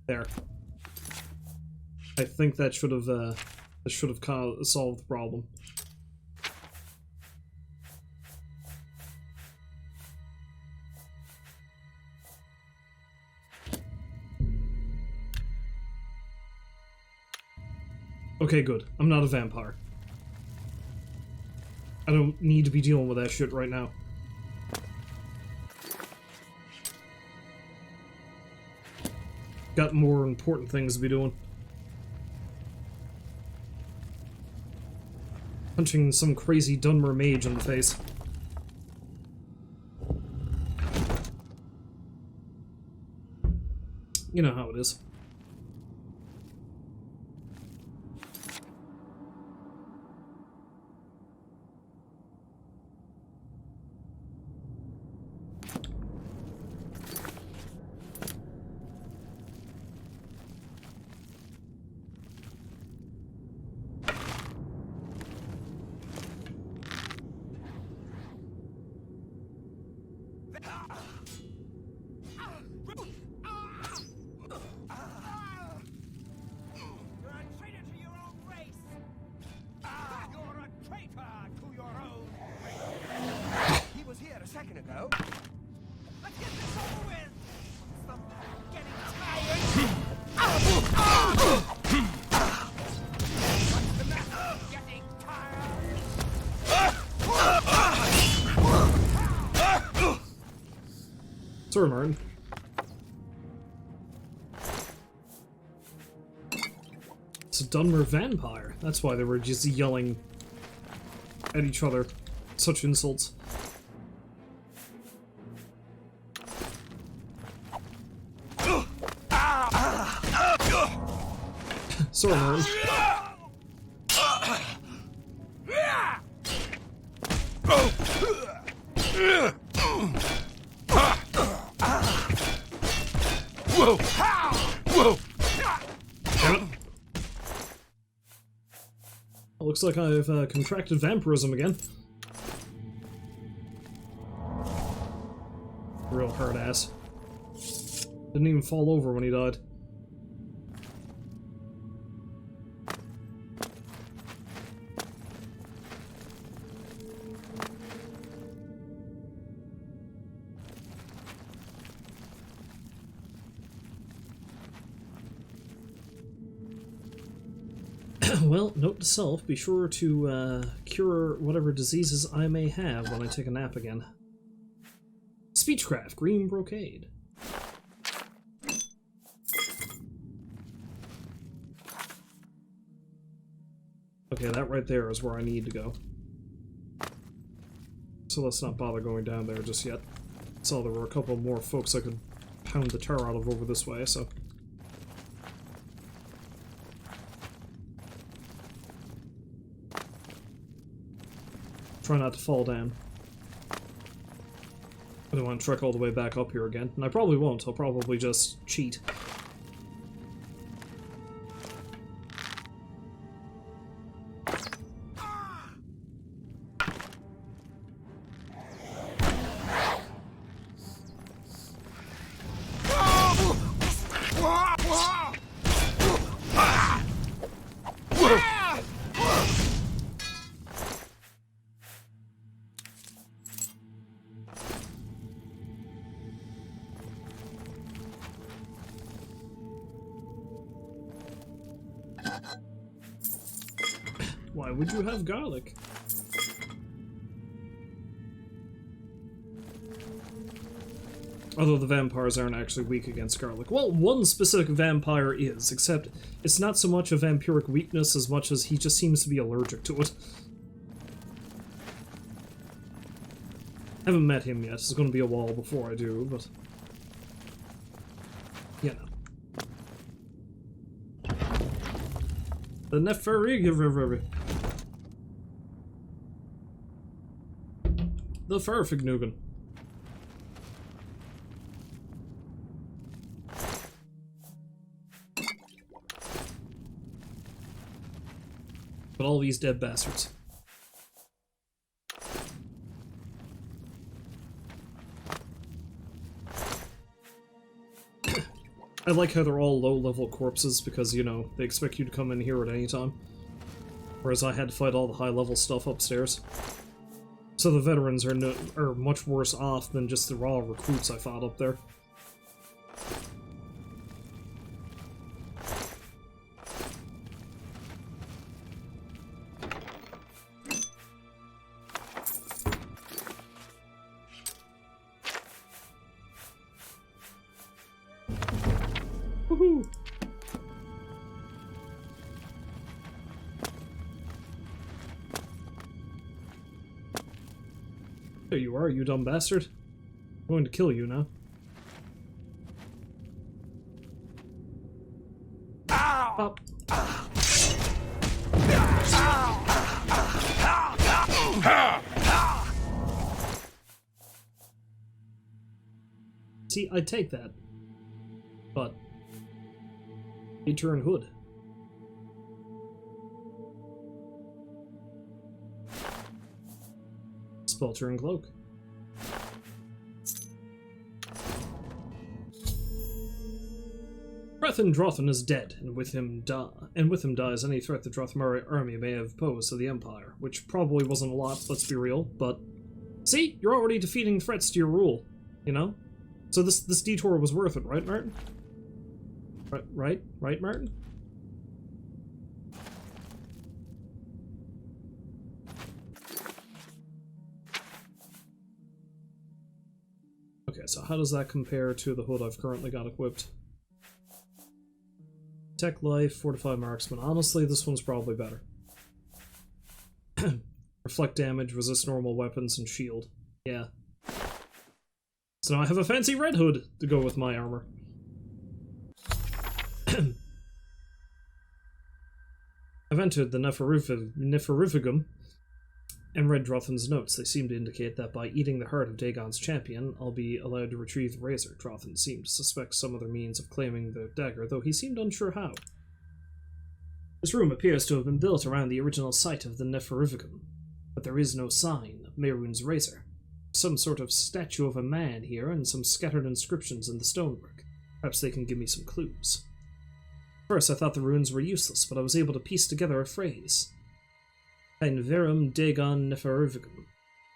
There. I think that should have solved the problem. Okay, good. I'm not a vampire. I don't need to be dealing with that shit right now. Got more important things to be doing. Punching some crazy Dunmer mage in the face. You know how it is. Sorry, Martin. It's a Dunmer vampire. That's why they were just yelling at each other. Such insults. Sorry, Martin. Whoa! Whoa! Damn it. Looks like I've contracted vampirism again. Real hard ass. Didn't even fall over when he died. Well, note to self, be sure to cure whatever diseases I may have when I take a nap again. Speechcraft, green brocade. Okay, that right there is where I need to go. So let's not bother going down there just yet. Saw there were a couple more folks I could pound the tar out of over this way, so... Try not to fall down. I don't want to trek all the way back up here again, and I probably won't. I'll probably just cheat. Why would you have garlic? Although the vampires aren't actually weak against garlic. Well, one specific vampire is, except it's not so much a vampiric weakness as much as he just seems to be allergic to it. Haven't met him yet. It's going to be a while before I do, but... you know. The Neferig... The Farfignugan. But all these dead bastards. I like how they're all low-level corpses because, you know, they expect you to come in here at any time. Whereas I had to fight all the high-level stuff upstairs. So the veterans are much worse off than just the raw recruits I fought up there. Woohoo! There you are, you dumb bastard. I'm going to kill you now. Up. See, I'd take that. But... he turned hood. Spelter and cloak. Brethren Drothan is dead, and with him dies any threat the Drothmari army may have posed to the Empire, which probably wasn't a lot, let's be real, but... see? You're already defeating threats to your rule, you know? So this detour was worth it, right, Martin? Right, Martin? Okay, so how does that compare to the hood I've currently got equipped? Tech Life, Fortified Marksman. Honestly, this one's probably better. Reflect damage, resist normal weapons, and shield. Yeah. So now I have a fancy red hood to go with my armor. I've entered the Neferifugum and read Drothin's notes. They seem to indicate that by eating the heart of Dagon's champion, I'll be allowed to retrieve the razor. Drothin seemed to suspect some other means of claiming the dagger, though he seemed unsure how. This room appears to have been built around the original site of the Neferifugum, but there is no sign of Mehrunes' razor. Some sort of statue of a man here and some scattered inscriptions in the stonework. Perhaps they can give me some clues. First, I thought the runes were useless, but I was able to piece together a phrase. Ein verum Dagon Neferifugum.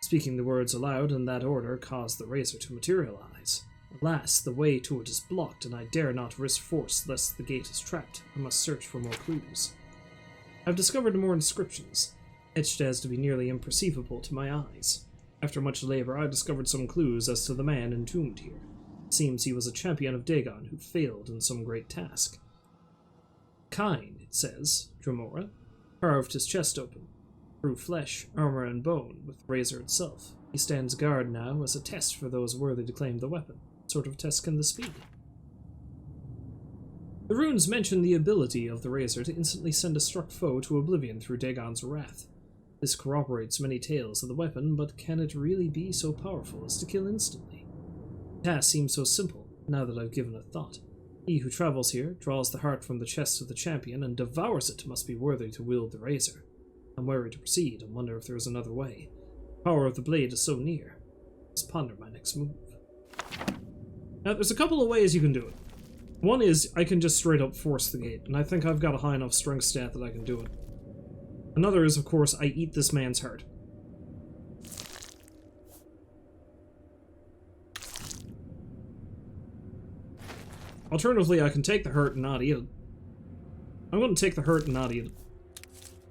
Speaking the words aloud in that order caused the razor to materialize. Alas, the way to it is blocked, and I dare not risk force lest the gate is trapped. I must search for more clues. I've discovered more inscriptions, etched as to be nearly imperceivable to my eyes. After much labor, I discovered some clues as to the man entombed here. It seems he was a champion of Dagon who failed in some great task. Kine, it says, Dremora, carved his chest open, through flesh, armor, and bone, with the razor itself. He stands guard now as a test for those worthy to claim the weapon. What sort of test can this be? The runes mention the ability of the razor to instantly send a struck foe to oblivion through Dagon's wrath. This corroborates many tales of the weapon, but can it really be so powerful as to kill instantly? The task seems so simple, now that I've given it thought. He who travels here, draws the heart from the chest of the champion, and devours it must be worthy to wield the razor. I'm wary to proceed, and wonder if there is another way. The power of the blade is so near. I must ponder my next move. Now, there's a couple of ways you can do it. One is, I can just straight up force the gate, and I think I've got a high enough strength stat that I can do it. Another is, of course, I eat this man's heart. Alternatively, I can take the hurt and not eat it. I'm going to take the hurt and not eat it.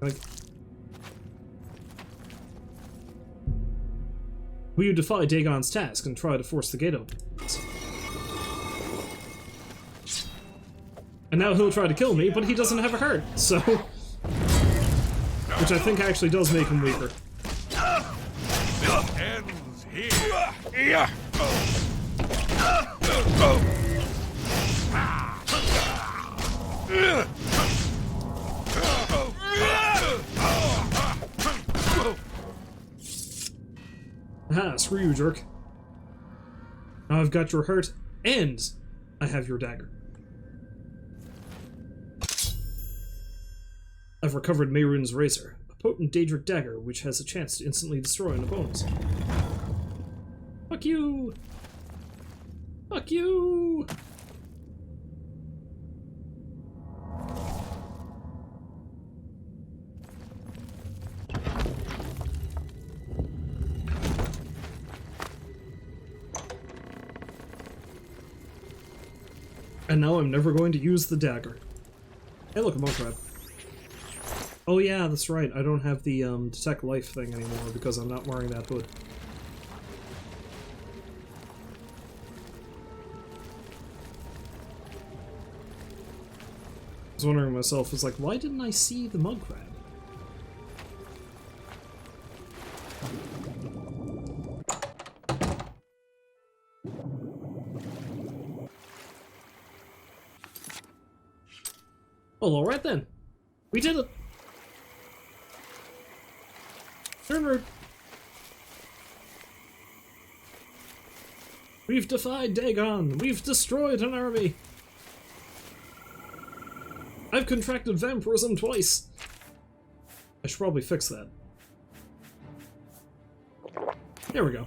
Like, will you defy Dagon's task and try to force the gate open? And now he'll try to kill me, but he doesn't have a hurt, so... Which I think actually does make him weaker. This ends here. Aha, screw you, jerk. Now I've got your hurt, and I have your dagger. I've recovered Mehrunes' razor, a potent Daedric dagger which has a chance to instantly destroy an opponent. Fuck you! Fuck you! And now I'm never going to use the dagger. Hey look, a monk rat. Oh yeah, that's right, I don't have the detect life thing anymore because I'm not wearing that hood. I was wondering myself, it's like, why didn't I see the mug crab? Well, alright then. We did it! Turn. We've defied Dagon! We've destroyed an army! I've contracted vampirism twice! I should probably fix that. There we go.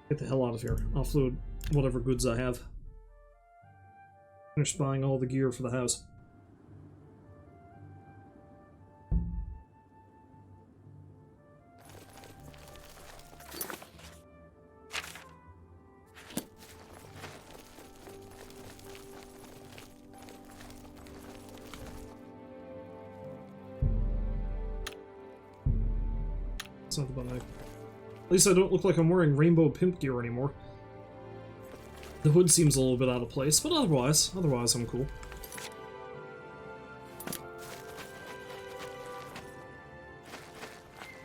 Get the hell out of here. Offload whatever goods I have. Finish buying all the gear for the house. It's not the button. At least I don't look like I'm wearing rainbow pimp gear anymore. The hood seems a little bit out of place, but otherwise I'm cool.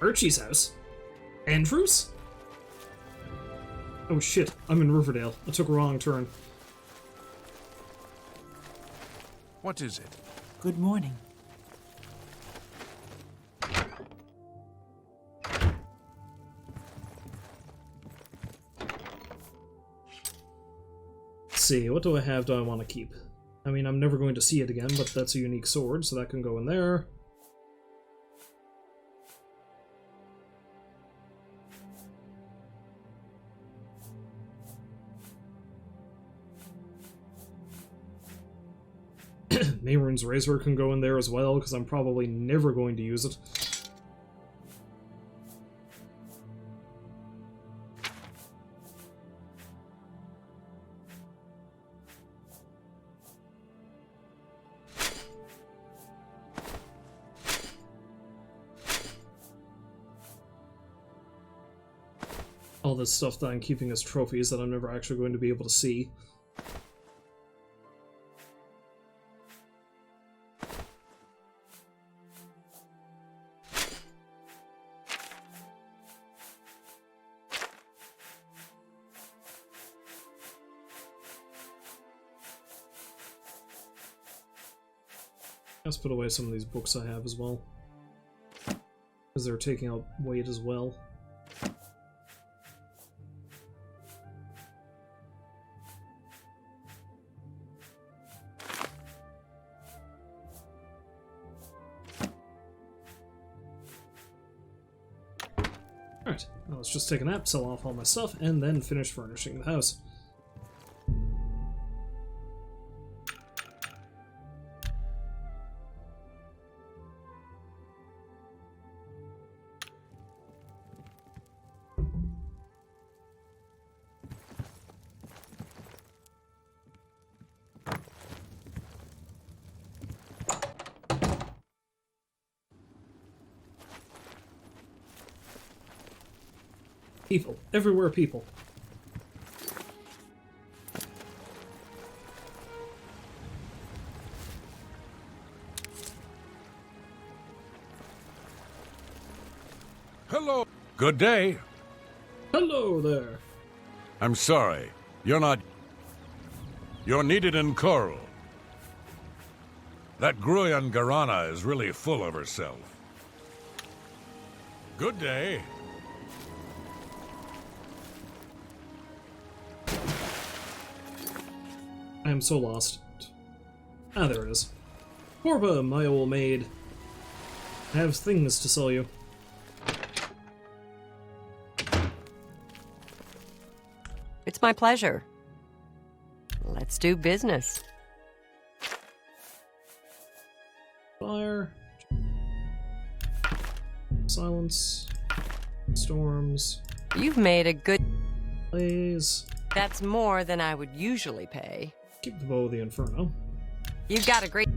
Archie's house? Andrews? Oh shit, I'm in Riverdale. I took a wrong turn. What is it? Good morning. Let's see, what do I want to keep? I mean, I'm never going to see it again, but that's a unique sword, so that can go in there. Mayron's razor can go in there as well, because I'm probably never going to use it. All this stuff that I'm keeping as trophies that I'm never actually going to be able to see. Let's put away some of these books I have as well, because they're taking out weight as well. Alright, now let's just take a nap, sell off all my stuff, and then finish furnishing the house. People. Everywhere people. Hello. Good day. Hello there. I'm sorry. You're not... You're needed in Coral. That Gruyan Garana is really full of herself. Good day. I am so lost. Ah, there it is. Corba, my old maid. I have things to sell you. It's my pleasure. Let's do business. Fire. Silence. Storms. You've made a good... Blaze. That's more than I would usually pay. Keep the bow of the Inferno. You've got a great...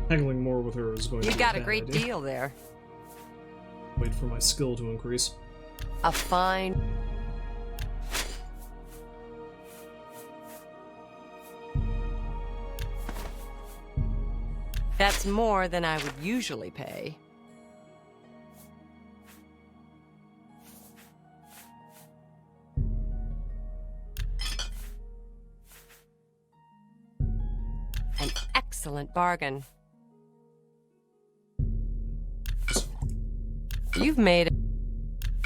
Haggling more with her is going to You be got a bad great idea. deal there. Wait for my skill to increase. A fine... That's more than I would usually pay. An excellent bargain. You've made it.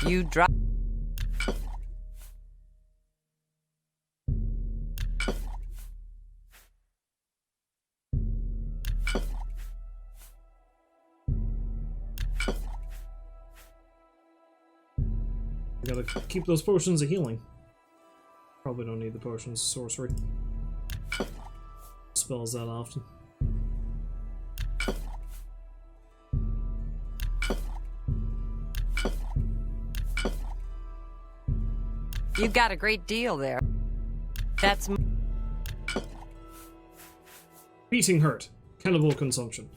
You drop. I gotta keep those potions of healing. Probably don't need the potions of sorcery. Spells that often. You've got a great deal there. That's... Beating hurt. Cannibal consumption.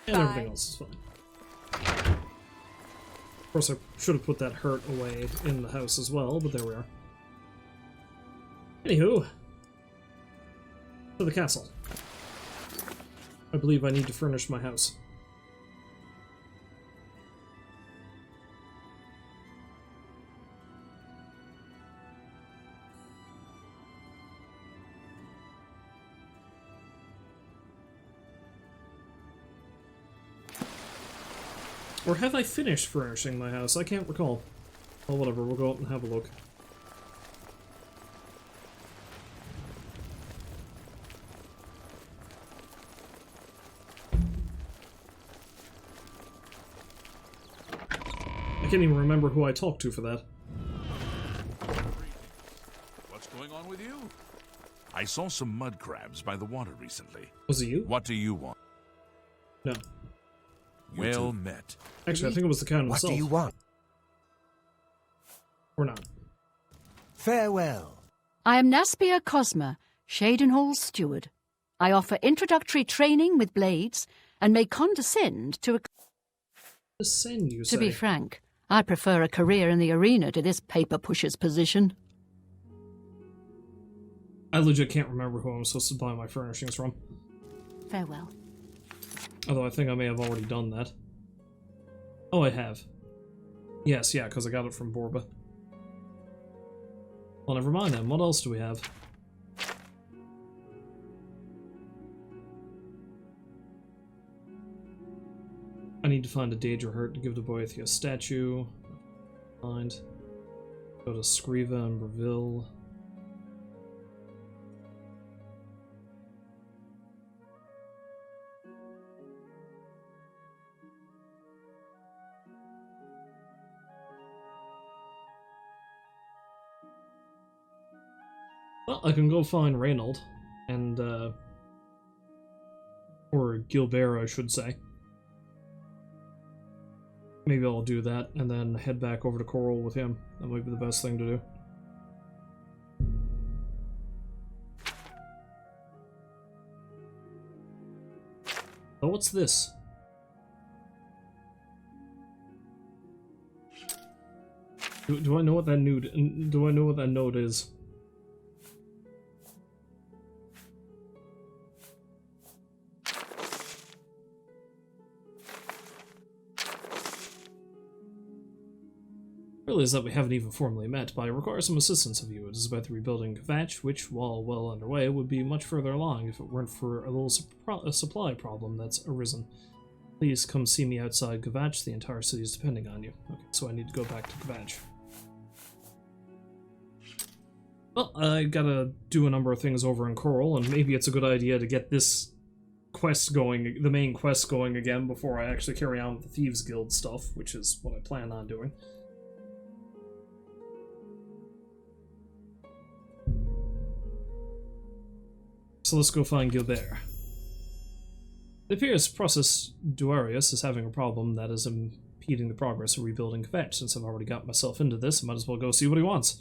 And everything else is fine. Of course, I should have put that hurt away in the house as well, but there we are. Anywho, to the castle. I believe I need to furnish my house. Or have I finished furnishing my house? I can't recall. Well, whatever, we'll go out and have a look. I can't even remember who I talked to for that. What's going on with you? I saw some mud crabs by the water recently. Was it you? What do you want? No. Well met. Actually, I think it was the Count What himself. do you want? Or not. Farewell. I am Naspia Cosma, Shadenhall's steward. I offer introductory training with blades and may condescend to... Descend, you say? To be frank, I prefer a career in the arena to this paper pusher's position. I legit can't remember who I'm supposed to buy my furnishings from. Farewell. Although I think I may have already done that. Oh, I have. Yes, yeah, because I got it from Borba. Well, never mind then. What else do we have? I need to find a Daedra Hurt to give to Boethia a statue. Find. Go to Scriva and Breville. Well, I can go find Reynold, and, or Gilbert, I should say. Maybe I'll do that, and then head back over to Coral with him. That might be the best thing to do. Oh, what's this? Do I know what that do I know what that note is? Is that we haven't even formally met, but I require some assistance of you. It is about the rebuilding Kvatch, which, while well underway, would be much further along if it weren't for a little supply problem that's arisen. Please come see me outside Kvatch. The entire city is depending on you. Okay, so I need to go back to Kvatch. Well, I gotta do a number of things over in Coral, and maybe it's a good idea to get this quest going, the main quest going again, before I actually carry on with the Thieves Guild stuff, which is what I plan on doing. So let's go find Gilbert. It appears Process Duarius is having a problem that is impeding the progress of rebuilding Kvatch. Since I've already got myself into this, I might as well go see what he wants.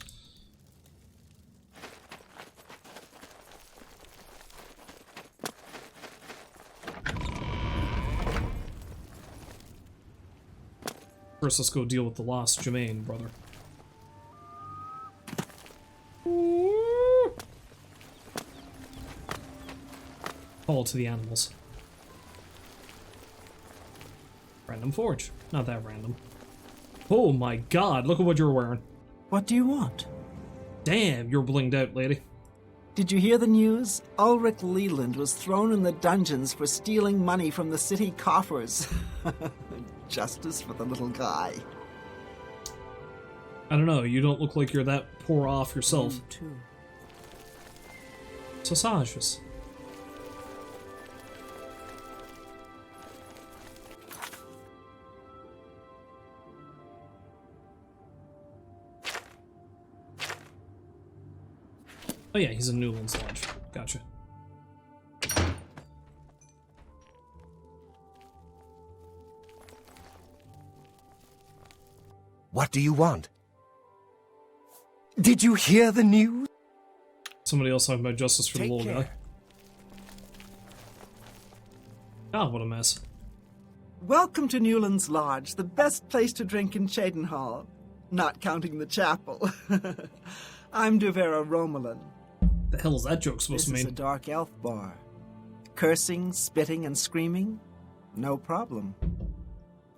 First, let's go deal with the lost Jermaine, brother. Call to the animals. Random forge. Not that random. Oh my god, look at what you're wearing. What do you want? Damn, you're blinged out, lady. Did you hear the news? Ulrich Leland was thrown in the dungeons for stealing money from the city coffers. Justice for the little guy. I don't know, you don't look like you're that poor off yourself. You too. Sausages. Oh yeah, he's in Newland's Lodge. Gotcha. What do you want? Did you hear the news? Somebody else talking about justice for the Take little care. guy. Ah, what a mess. Welcome to Newland's Lodge, the best place to drink in Cheydinhall. Not counting the chapel. I'm Duvera Romulan. The hell is that joke supposed This to is mean? a dark elf bar. Cursing, spitting, and screaming? No problem.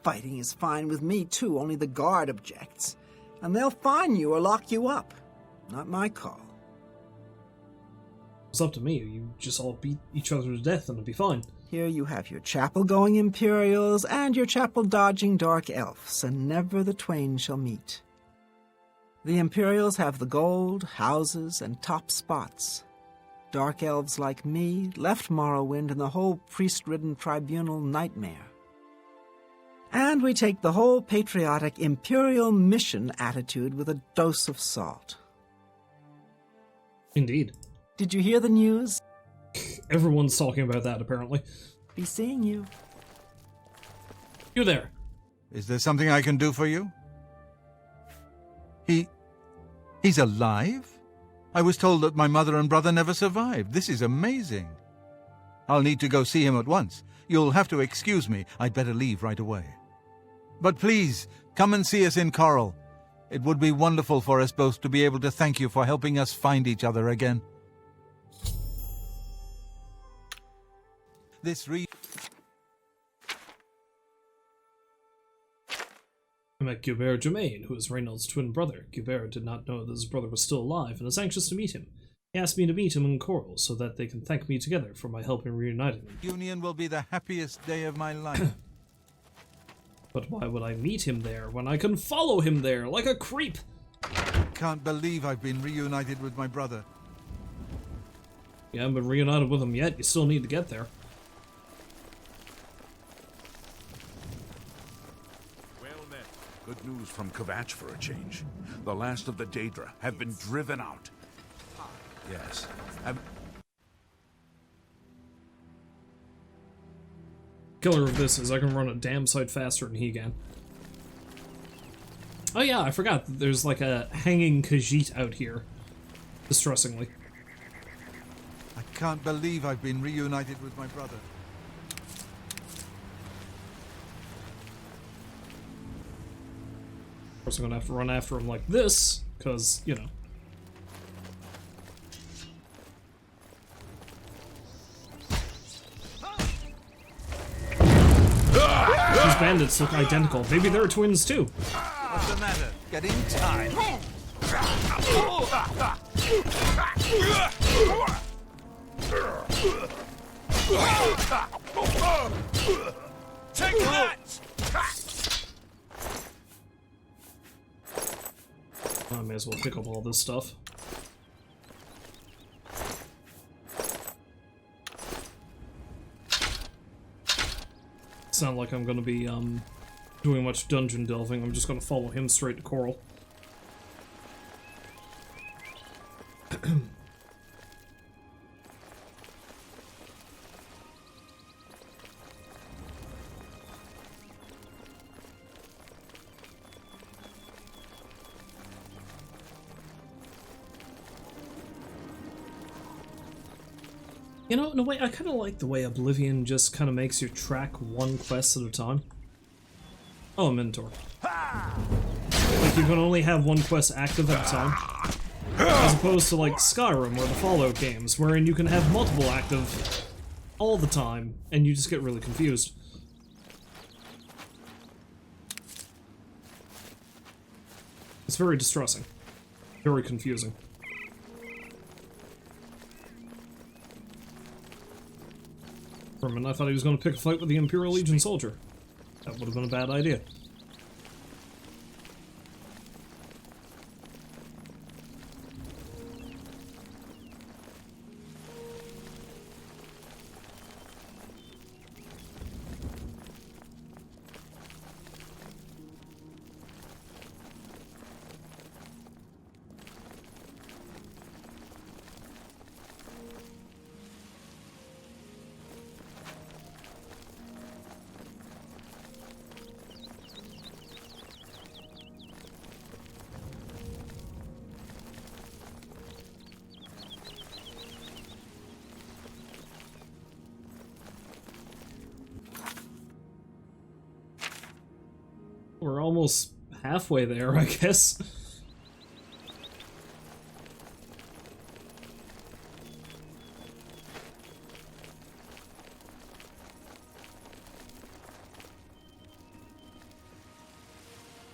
Fighting is fine with me, too, only the guard objects. And they'll fine you or lock you up. Not my call. It's up to me. You just all beat each other to death and it'll be fine. Here you have your chapel-going Imperials and your chapel-dodging dark elves, and never the twain shall meet. The Imperials have the gold, houses, and top spots. Dark elves like me left Morrowind and the whole priest-ridden tribunal nightmare. And we take the whole patriotic Imperial mission attitude with a dose of salt. Indeed. Did you hear the news? Everyone's talking about that, apparently. Be seeing you. You there. Is there something I can do for you? He's alive? I was told that my mother and brother never survived. This is amazing. I'll need to go see him at once. You'll have to excuse me. I'd better leave right away. But please, come and see us in Coral. It would be wonderful for us both to be able to thank you for helping us find each other again. I met Guibert Germain, who is Reynald's twin brother. Guibert did not know that his brother was still alive and is anxious to meet him. He asked me to meet him in Coral so that they can thank me together for my help in reuniting them. Union will be the happiest day of my life. But why would I meet him there when I can follow him there like a creep? Can't believe I've been reunited with my brother. You haven't been reunited with him yet, you still need to get there. Well met. Good news from Kvatch for a change. The last of the Daedra have been driven out. Yes. Killer of this is I can run a damn sight faster than he can. Oh yeah, I forgot that there's like a hanging Khajiit out here. Distressingly. I can't believe I've been reunited with my brother. Of course I'm gonna have to run after him like this, because, you know. These bandits look identical. Maybe they're twins too. What's the matter? Get in time. Take that! I may as well pick up all this stuff. It's not like I'm gonna be doing much dungeon delving. I'm just gonna follow him straight to Coral. You know, in a way, I kind of like the way Oblivion just kind of makes you track one quest at a time. Oh, a Mentor. Like, you can only have one quest active at a time. As opposed to, like, Skyrim or the Fallout games, wherein you can have multiple active all the time, and you just get really confused. It's very distressing. Very confusing. For a minute, I thought he was going to pick a fight with the Imperial Legion soldier. That would have been a bad idea. we're almost halfway there, I guess.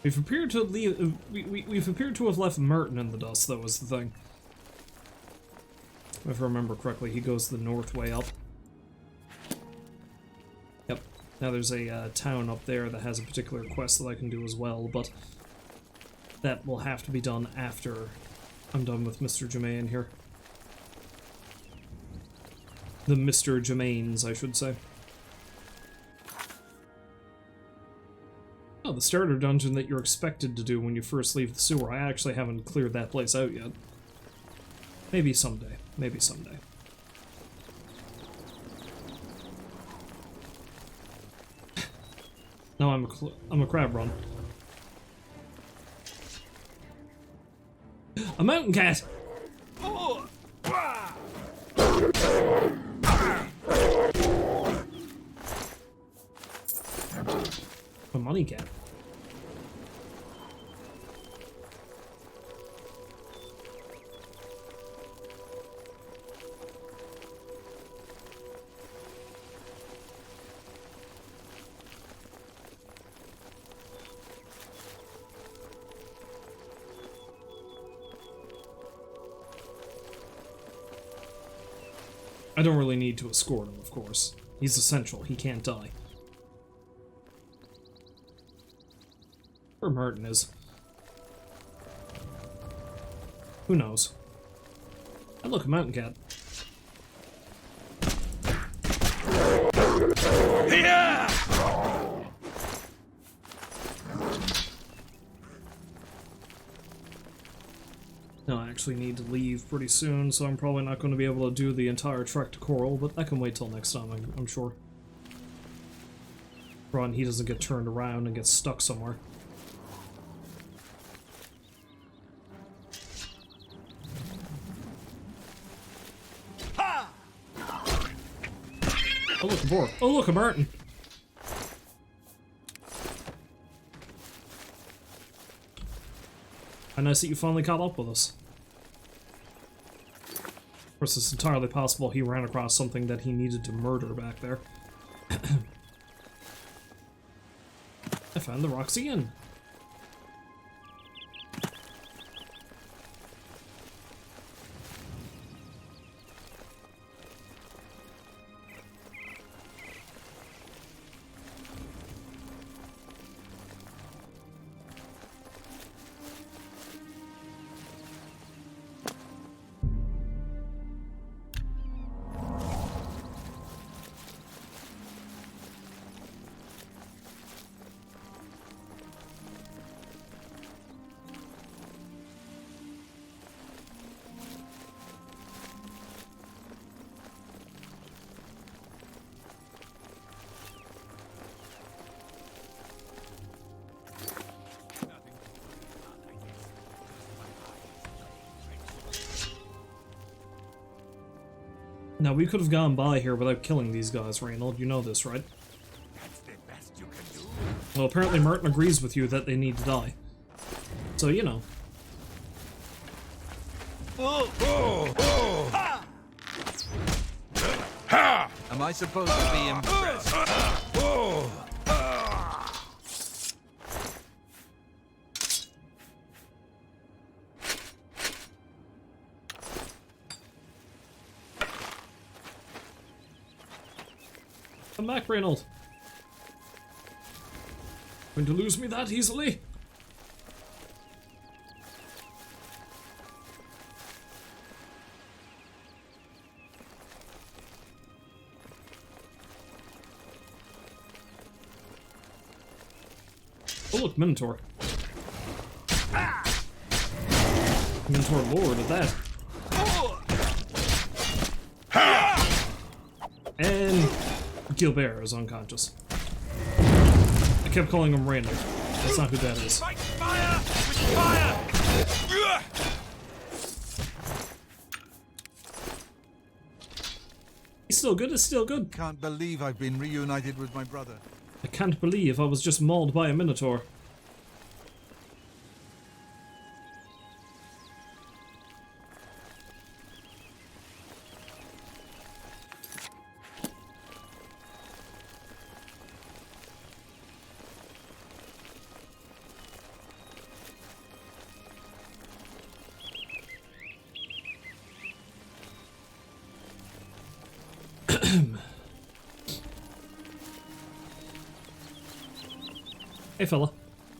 We've appeared to leave. We've appeared to have left Merton in the dust. That was the thing. If I remember correctly, he goes the north way up. Yep. Now there's a town up there that has a particular quest that I can do as well, but that will have to be done after I'm done with Mr. Germain here. The Mr. Germains, I should say. Oh, the starter dungeon that you're expected to do when you first leave the sewer. I actually haven't cleared that place out yet. Maybe someday. Maybe someday. No, I'm a crab run. A mountain cat! A money cat. I don't really need to escort him, of course. He's essential. He can't die. Where Martin is. Who knows? Oh, look, a mountain cat. Yeah! No, I actually need to leave pretty soon, so I'm probably not going to be able to do the entire trek to Coral, but I can wait till next time, I'm sure. Ron, he doesn't get turned around and get stuck somewhere. Oh, look, a boar. Oh, look, a Martin. How nice that you finally caught up with us. Of course, it's entirely possible he ran across something that he needed to murder back there. I found the Roxy Inn. Now, we could have gone by here without killing these guys, Reynold. You know this, right? That's the best you can do. Well, apparently Merton agrees with you that they need to die. So, you know. Am I supposed to be impressed? Come back, Reynold. Going to lose me that easily? Oh look, Minotaur. Minotaur Lord at that. And Gilbert is unconscious. I kept calling him Reynold. That's not who that is. Fight fire with fire! He's still good, it's still good. Can't believe I've been reunited with my brother. I can't believe I was just mauled by a Minotaur. Hey, fella.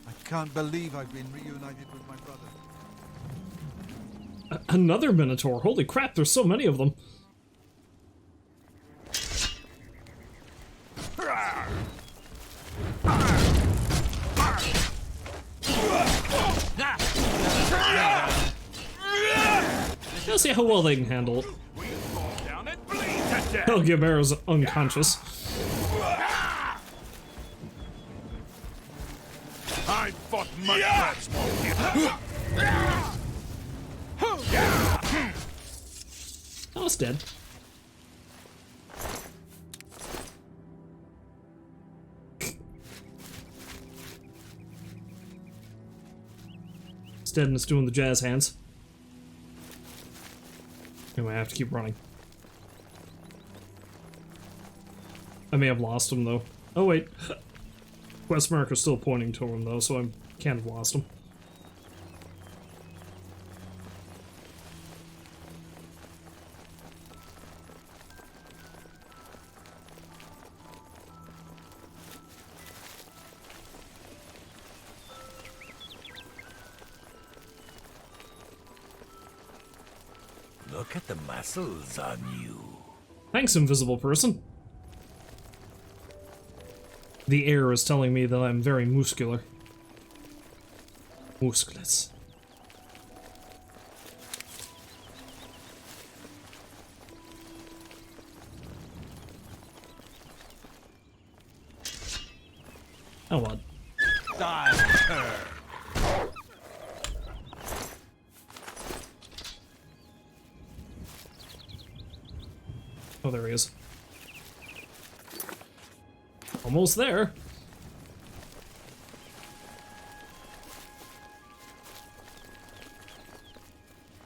I can't believe I've been reunited with my brother. Another Minotaur. Holy crap, there's so many of them. Let's see how well they can handle it. Oh, Guimaro's unconscious. I fought much Oh, it's dead. It's dead and it's doing the jazz hands. Anyway, I have to keep running. I may have lost him, though. Oh, wait. Quest marker's still pointing to him, though, so I can't have lost him. Look at the muscles on you. Thanks, invisible person. The air is telling me that I'm very muscular. Musculous. Oh, what? Oh, there he is. Almost there.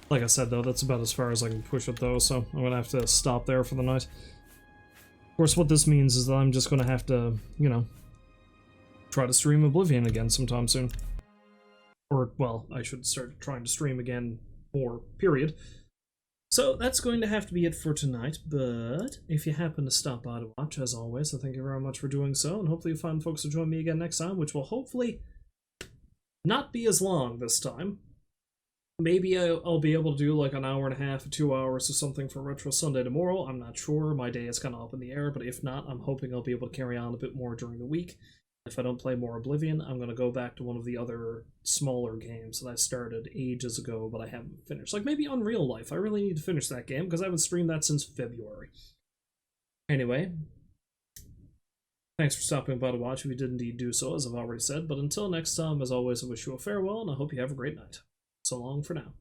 Like I said, though, that's about as far as I can push it, though, so I'm gonna have to stop there for the night. Of course, what this means is that I'm just gonna have to, you know, try to stream Oblivion again sometime soon. Or, well, I should start trying to stream again more, period. So that's going to have to be it for tonight, but if you happen to stop by to watch, as always, I thank you very much for doing so, and hopefully you find folks to join me again next time, which will hopefully not be as long this time. Maybe I'll be able to do like an hour and a half, 2 hours or something for Retro Sunday tomorrow. I'm not sure. My day is kind of up in the air, but if not, I'm hoping I'll be able to carry on a bit more during the week. If I don't play more Oblivion, I'm going to go back to one of the other smaller games that I started ages ago, but I haven't finished. Like maybe Unreal Life. I really need to finish that game, because I haven't streamed that since February. Anyway, thanks for stopping by to watch if you did indeed do so, as I've already said. But until next time, as always, I wish you a farewell, and I hope you have a great night. So long for now.